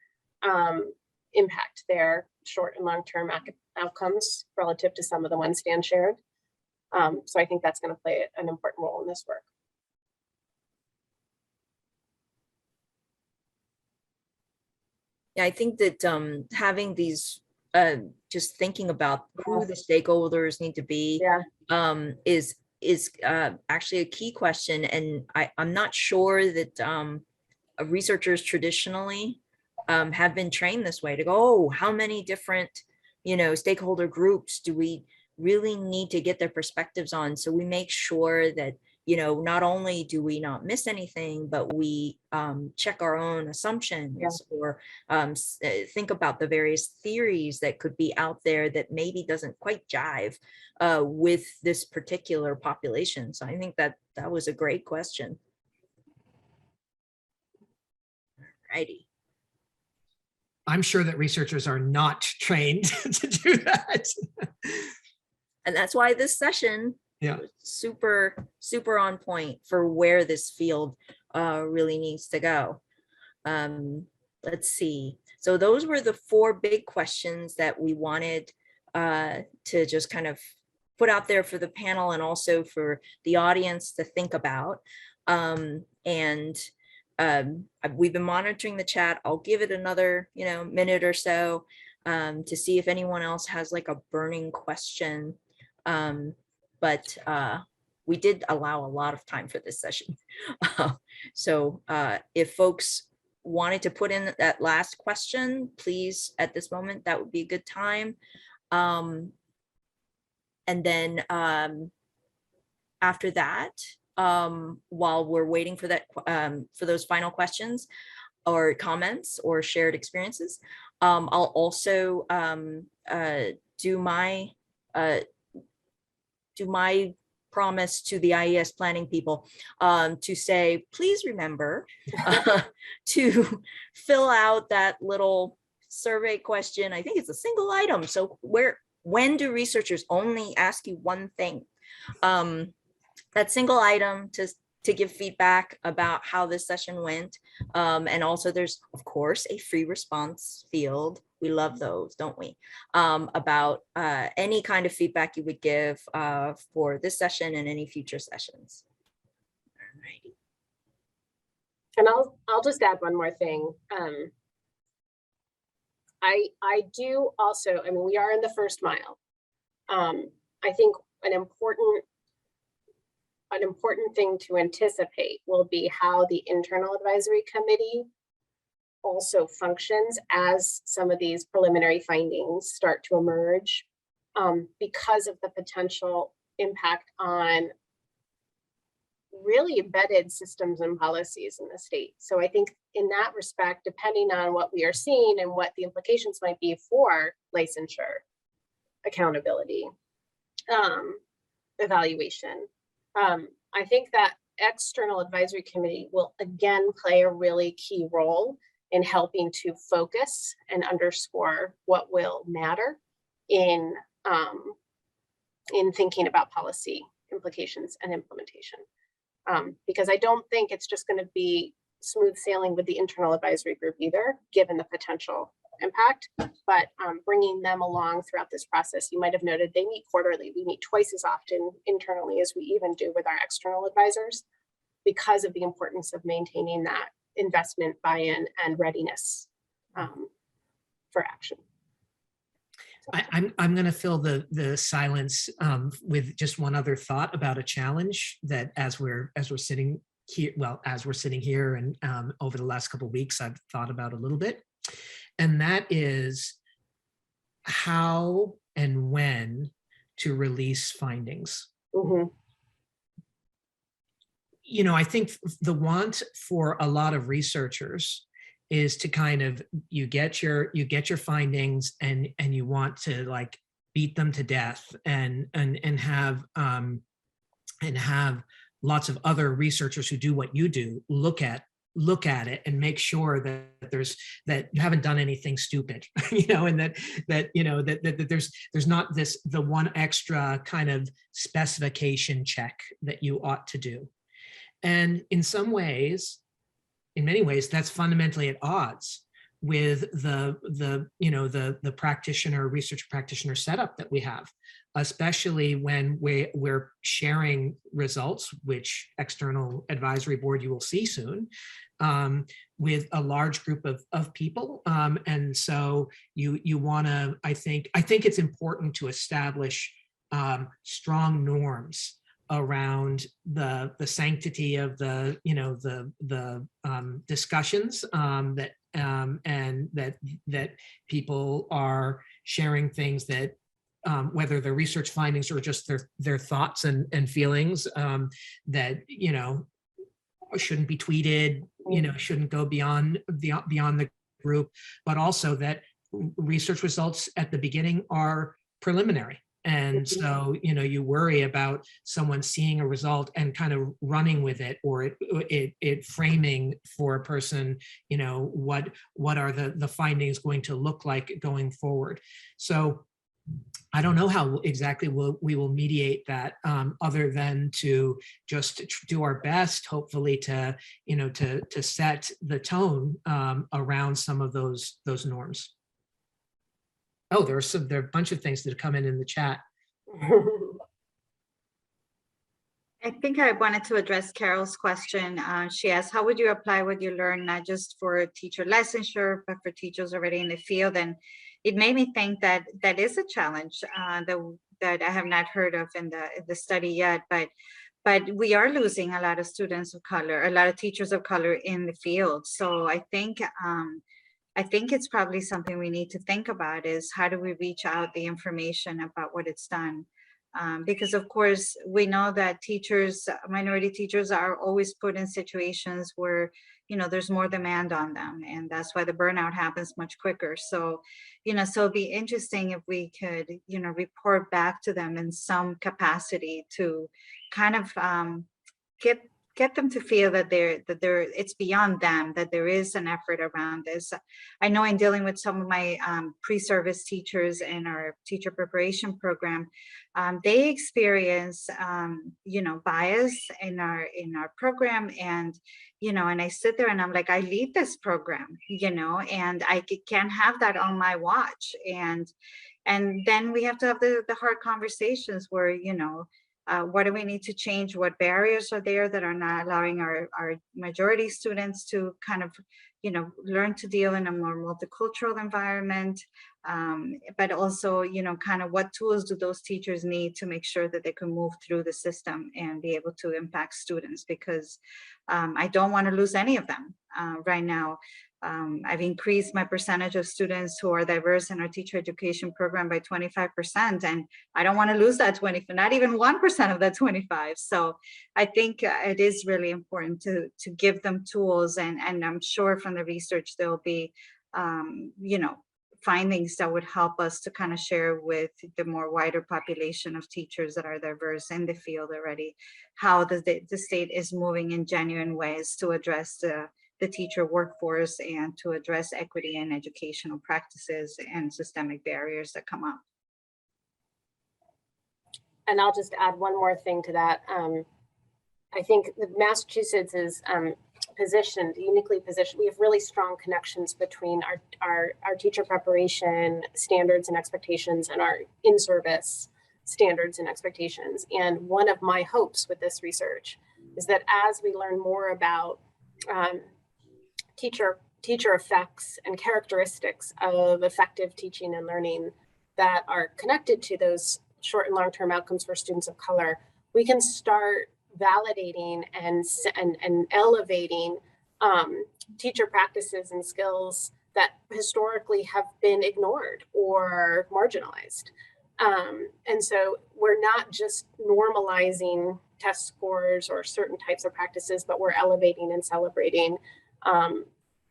impact their short and long-term outcomes relative to some of the ones Dan shared. So I think that's going to play an important role in this work. Yeah, I think that having these, just thinking about who the stakeholders need to be, Yeah. is actually a key question. And I'm not sure that researchers traditionally have been trained this way to go, oh, how many different, stakeholder groups do we really need to get their perspectives on? So we make sure that, not only do we not miss anything, but we check our own assumptions, or think about the various theories that could be out there that maybe doesn't quite jive with this particular population. So I think that that was a great question. Alrighty. I'm sure that researchers are not trained to do that. And that's why this session was super on point for where this field really needs to go. Let's see. So those were the 4 big questions that we wanted to just kind of put out there for the panel and also for the audience to think about. We've been monitoring the chat. I'll give it another, minute or so to see if anyone else has like a burning question. But we did allow a lot of time for this session. So if folks wanted to put in that last question, please, at this moment, that would be a good time. And then after that, while we're waiting for that, for those final questions or comments or shared experiences, I'll also do my promise to the IES planning people to say, please remember to fill out that little survey question. I think it's a single item. So when do researchers only ask you one thing? That single item to give feedback about how this session went. And also there's, of course, a free response field. We love those, don't we? About any kind of feedback you would give for this session and any future sessions. Alrighty. And I'll just add one more thing. I do also, I mean, we are in the first mile. I think an important thing to anticipate will be how the internal advisory committee also functions as some of these preliminary findings start to emerge, because of the potential impact on really embedded systems and policies in the state. So I think in that respect, depending on what we are seeing and what the implications might be for licensure, accountability, evaluation, I think that external advisory committee will again play a really key role in helping to focus and underscore what will matter in thinking about policy implications and implementation. Because I don't think it's just going to be smooth sailing with the internal advisory group either, given the potential impact, but bringing them along throughout this process. You might have noted they meet quarterly. We meet twice as often internally as we even do with our external advisors, because of the importance of maintaining that investment, buy-in, and readiness for action. I'm going to fill the silence with just one other thought about a challenge that as we're sitting here, and over the last couple of weeks, I've thought about a little bit, and that is how and when to release findings. Mm-hmm. You know, I think the want for a lot of researchers is to kind of, you get your findings and you want to like beat them to death and have lots of other researchers who do what you do look at it and make sure that you haven't done anything stupid, and that there's not the one extra kind of specification check that you ought to do. And in many ways, that's fundamentally at odds with the practitioner, research practitioner setup that we have, especially when we're sharing results, which external advisory board you will see soon, with a large group of people. And so you want to, I think it's important to establish strong norms around the sanctity of the discussions that and that people are sharing things that whether they're research findings or just their thoughts and feelings that shouldn't be tweeted, shouldn't go beyond the group, but also that research results at the beginning are preliminary. And so, you worry about someone seeing a result and kind of running with it, or it framing for a person, what are the findings going to look like going forward. So I don't know how exactly we will mediate that, other than to just do our best, hopefully to set the tone around some of those norms. Oh, there are a bunch of things that have come in the chat. I think I wanted to address Carol's question. She asked, how would you apply what you learned, not just for teacher licensure, but for teachers already in the field? And it made me think that that is a challenge that I have not heard of in the study yet, but we are losing a lot of students of color, a lot of teachers of color in the field. So I think it's probably something we need to think about, is how do we reach out the information about what it's done? Because of course, we know that minority teachers are always put in situations where, there's more demand on them, and that's why the burnout happens much quicker. So, so it'd be interesting if we could, report back to them in some capacity to kind of get them to feel that it's beyond them, that there is an effort around this. I know in dealing with some of my pre-service teachers in our teacher preparation program, they experience bias in our program, and and I sit there and I'm like, I lead this program, and I can't have that on my watch. And then we have to have the hard conversations where what do we need to change? What barriers are there that are not allowing our majority students to kind of, learn to deal in a more multicultural environment? But also, kind of what tools do those teachers need to make sure that they can move through the system and be able to impact students? Because I don't want to lose any of them right now. I've increased my percentage of students who are diverse in our teacher education program by 25%, and I don't want to lose that 20, not even 1% of that 25. So I think it is really important to give them tools, and I'm sure from the research there'll be findings that would help us to kind of share with the more wider population of teachers that are diverse in the field already, how the state is moving in genuine ways to address the teacher workforce and to address equity in educational practices and systemic barriers that come up. And I'll just add one more thing to that. I think Massachusetts is uniquely positioned. We have really strong connections between our teacher preparation standards and expectations and our in-service standards and expectations. And one of my hopes with this research is that as we learn more about teacher effects and characteristics of effective teaching and learning that are connected to those short and long-term outcomes for students of color, we can start validating and elevating teacher practices and skills that historically have been ignored or marginalized. And so we're not just normalizing test scores or certain types of practices, but we're elevating and celebrating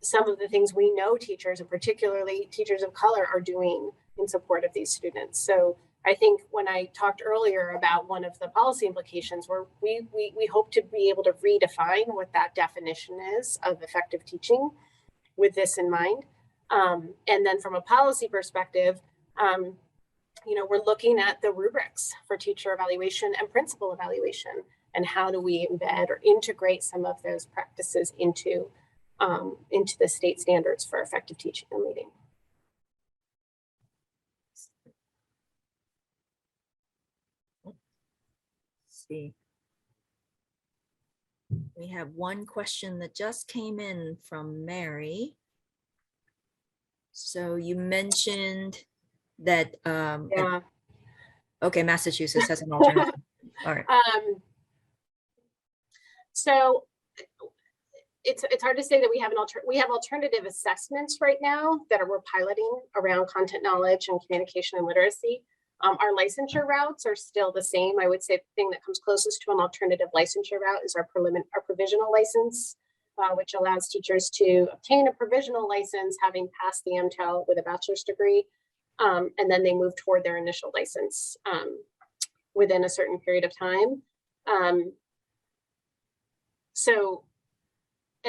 some of the things we know teachers, and particularly teachers of color, are doing in support of these students. So I think when I talked earlier about one of the policy implications, where we hope to be able to redefine what that definition is of effective teaching with this in mind. And then from a policy perspective, we're looking at the rubrics for teacher evaluation and principal evaluation, and how do we embed or integrate some of those practices into into the state standards for effective teaching and leading. See. We have one question that just came in from Mary. So you mentioned that, Yeah. okay, Massachusetts has an alternative. All right. So it's hard to say that we have alternative assessments right now that we're piloting around content knowledge and communication and literacy. Our licensure routes are still the same. I would say the thing that comes closest to an alternative licensure route is our provisional license, which allows teachers to obtain a provisional license having passed the MTEL with a bachelor's degree, and then they move toward their initial license within a certain period of time. And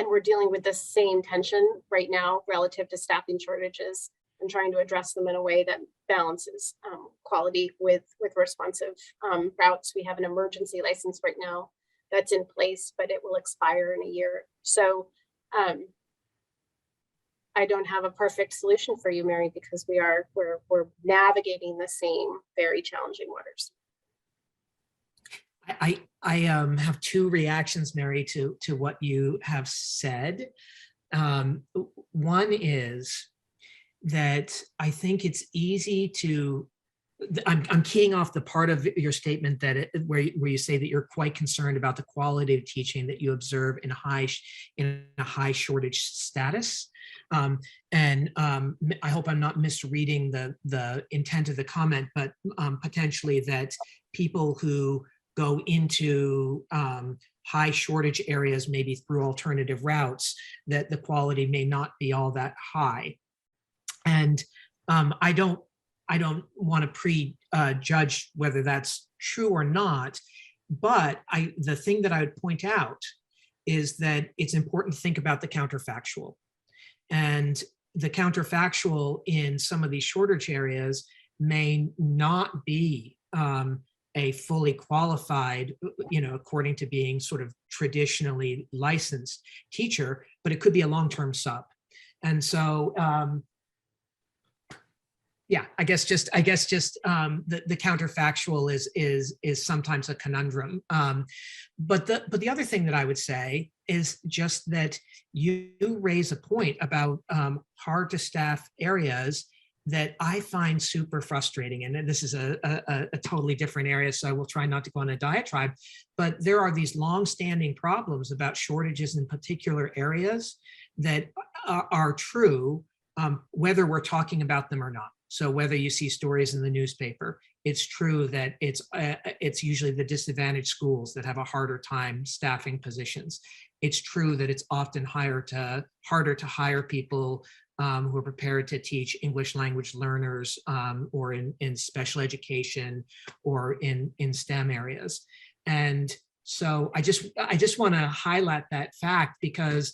we're dealing with the same tension right now relative to staffing shortages and trying to address them in a way that balances quality with responsive routes. We have an emergency license right now that's in place, but it will expire in a year. So I don't have a perfect solution for you, Mary, because we're navigating the same very challenging waters. I have two reactions, Mary, to what you have said. One is that I think it's easy to, I'm keying off the part of your statement that where you say that you're quite concerned about the quality of teaching that you observe in a high shortage status. I hope I'm not misreading the intent of the comment, but potentially that people who go into high shortage areas, maybe through alternative routes, that the quality may not be all that high. And I don't want to prejudge whether that's true or not, but the thing that I would point out is that it's important to think about the counterfactual. And the counterfactual in some of these shortage areas may not be a fully qualified, according to being sort of traditionally licensed teacher, but it could be a long-term sub. And so, yeah, I guess just the counterfactual is sometimes a conundrum. But the other thing that I would say is just that you raise a point about hard to staff areas that I find super frustrating. And this is a totally different area, so I will try not to go on a diatribe, but there are these long-standing problems about shortages in particular areas that are true, whether we're talking about them or not. So whether you see stories in the newspaper, it's true that it's usually the disadvantaged schools that have a harder time staffing positions. It's true that it's often harder to hire people who are prepared to teach English language learners or in special education or in STEM areas. And so I just want to highlight that fact because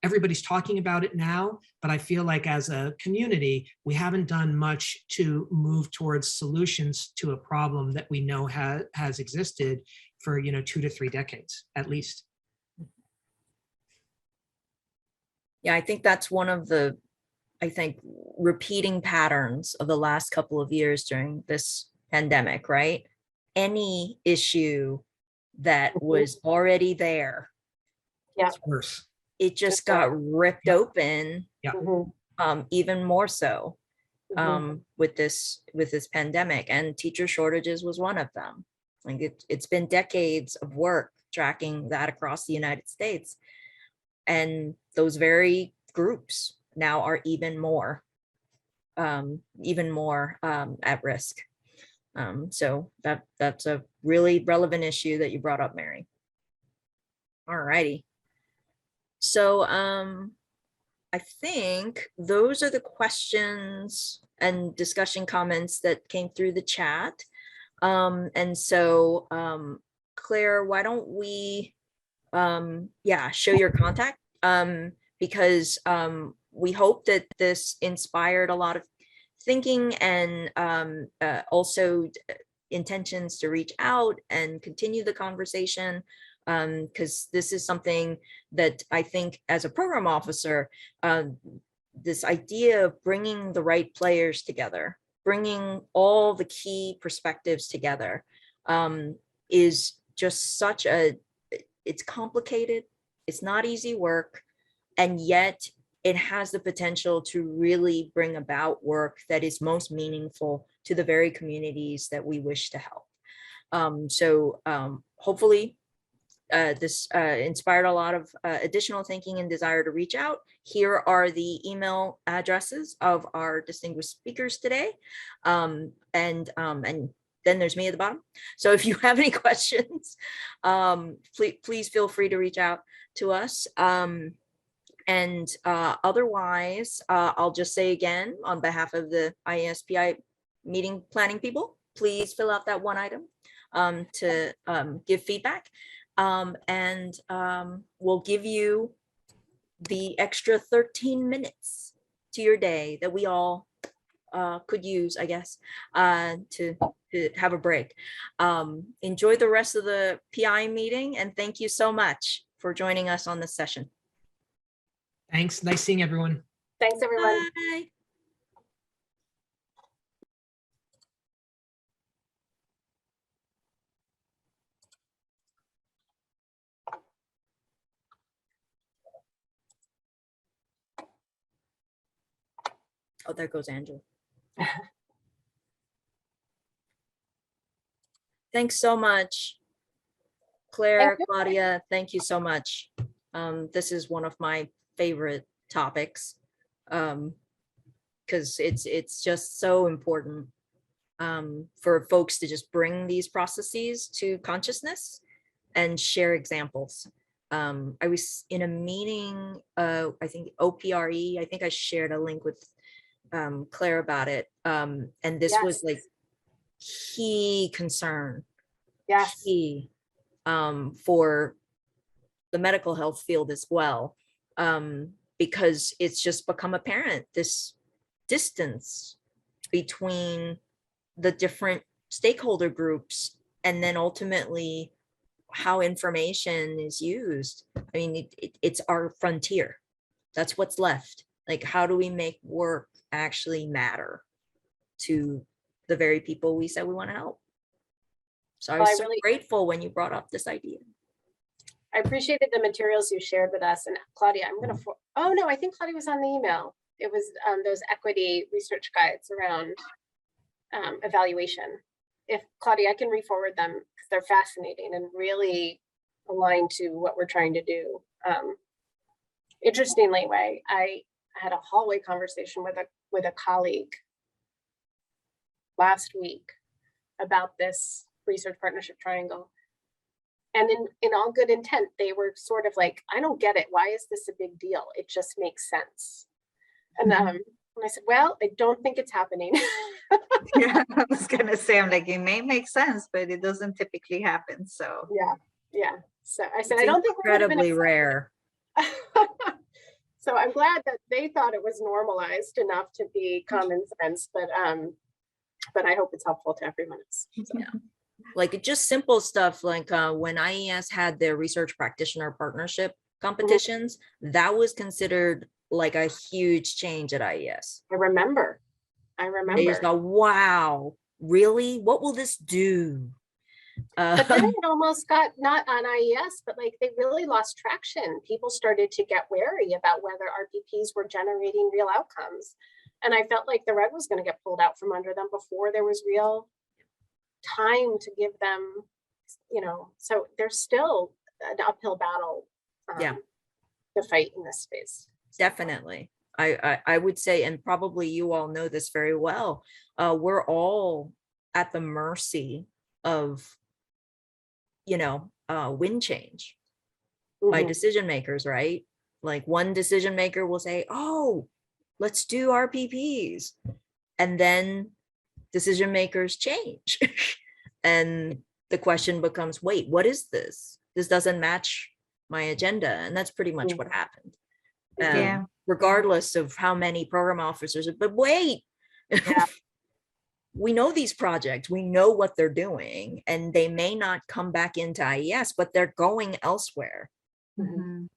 everybody's talking about it now, but I feel like as a community, we haven't done much to move towards solutions to a problem that we know has existed for 2 to 3 decades at least. Yeah, I think that's one of the, repeating patterns of the last couple of years during this pandemic, right? Any issue that was already there. Yeah. It's worse. It just got ripped open, even more so with this pandemic, and teacher shortages was one of them. Like it's been decades of work tracking that across the United States, and those very groups now are even more at risk. So that's a really relevant issue that you brought up, Mary. All righty. So I think those are the questions and discussion comments that came through the chat. And so Claire, why don't we show your contact, because we hope that this inspired a lot of thinking and also intentions to reach out and continue the conversation because this is something that I think as a program officer, this idea of bringing the right players together, bringing all the key perspectives together, is just such a, it's complicated, it's not easy work, and yet it has the potential to really bring about work that is most meaningful to the very communities that we wish to help. So hopefully this inspired a lot of additional thinking and desire to reach out. Here are the email addresses of our distinguished speakers today. And then there's me at the bottom. So if you have any questions, please feel free to reach out to us. Otherwise, I'll just say again, on behalf of the IESPI meeting planning people, please fill out that one item to give feedback. We'll give you the extra 13 minutes to your day that we all could use, I guess, to have a break. Enjoy the rest of the PI meeting, and thank you so much for joining us on this session. Thanks. Nice seeing everyone. Thanks, everyone. Bye. Oh, there goes Angela. Thanks so much, Claire, Claudia. Thank you so much. This is one of my favorite topics because it's just so important for folks to just bring these processes to consciousness and share examples. I was in a meeting, I think OPRE, I think I shared a link with Claire about it. And this was like key concern, key for the medical health field as well, because it's just become apparent, this distance between the different stakeholder groups and then ultimately how information is used. I mean, it's our frontier. That's what's left. Like, how do we make work actually matter to the very people we said we want to help? So I was so grateful when you brought up this idea. I appreciated the materials you shared with us. And Claudia, I'm going to, oh no, I think Claudia was on the email. It was those equity research guides around evaluation. If Claudia, I can re-forward them because they're fascinating and really aligned to what we're trying to do. Interestingly, I had a hallway conversation with a colleague last week about this research partnership triangle. And in all good intent, they were sort of like, I don't get it. Why is this a big deal? It just makes sense. And I said, well, I don't think it's happening. Yeah, I was going to say, I'm like, it may make sense, but it doesn't typically happen. So yeah. So I said, It's I don't think incredibly rare. So I'm glad that they thought it was normalized enough to be common sense, but I hope it's helpful to everyone else. So. Yeah. Like just simple stuff like when IES had their research practitioner partnership competitions, that was considered like a huge change at IES. I remember. They just thought, wow, really? What will this do? But then it almost got, not on IES, but like they really lost traction. People started to get wary about whether RPPs were generating real outcomes. And I felt like the rug was going to get pulled out from under them before there was real time to give them, so there's still an uphill battle to fight in this space. Definitely. I would say, and probably you all know this very well, we're all at the mercy of, wind change by decision makers, right? Like one decision maker will say, oh, let's do RPPs. And then decision makers change. And the question becomes, wait, what is this? This doesn't match my agenda. And that's pretty much what happened. Regardless of how many program officers, but wait, we know these projects, we know what they're doing, and they may not come back into IES, but they're going elsewhere, Mhm.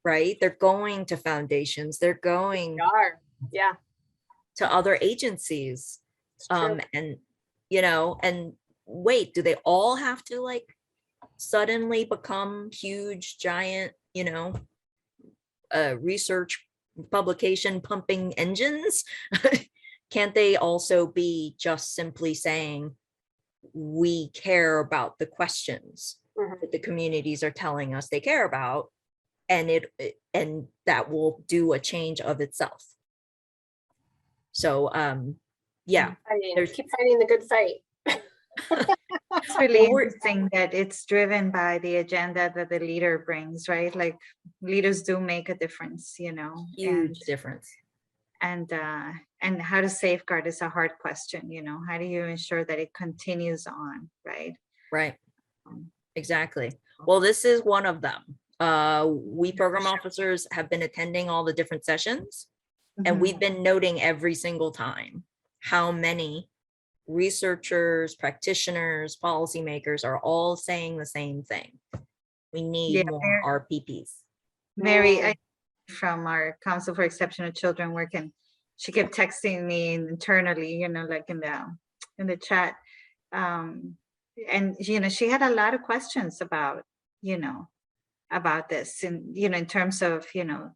right? They're going to foundations, they're going We are. Yeah, to other agencies. it's true. And, you know, and wait, do they all have to like suddenly become huge, giant, you know, research publication pumping engines? Can't they also be just simply saying, we care about the questions Mhm. that the communities are telling us they care about, and and that will do a change of itself. So yeah, there's Keep fighting the good fight. It's really Well, we're- interesting that it's driven by the agenda that the leader brings, right? Like leaders do make a difference, you know, huge difference. and how to safeguard is a hard question, you know. How do you ensure that it continues on, right? Right, Um, exactly. Well, this is one of them. We program Sure. officers have been attending all the different sessions, and mhm. we've been noting every single time how many researchers, practitioners, policymakers are all saying the same thing. We need Yeah, more RPPs. Mary, from our Council for Exceptional Children work, and she kept texting me internally, you know, like in the chat. And you know, she had a lot of questions about, you know, about this, and you know, in terms of, you know,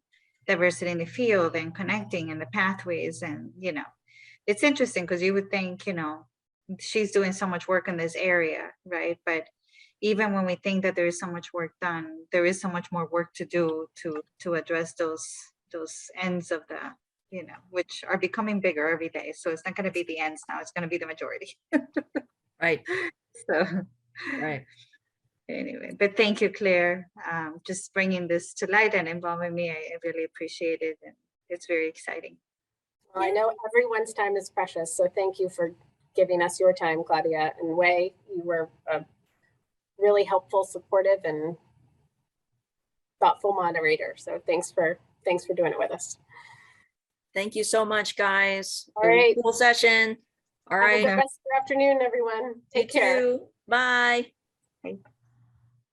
diversity in the field and connecting and the pathways. And you know, it's interesting because you would think, you know, she's doing so much work in this area, right? But even when we think that there is so much work done, there is so much more work to do to address those ends of the, you know, which are becoming bigger every day. So it's not going to be the ends now, it's going to be the majority. Right, So right. anyway, but thank you, Claire, just bringing this to light and involving me. I really appreciate it, and it's very exciting. Well, I know everyone's time is precious, so thank you for giving us your time, Claudia. And Wei, you were really helpful, supportive, and thoughtful moderator. So thanks for doing it with us. Thank you so much, guys. All It was a right. cool session. All Have a right. good rest of your afternoon, everyone. Take You care. too. Bye. Bye.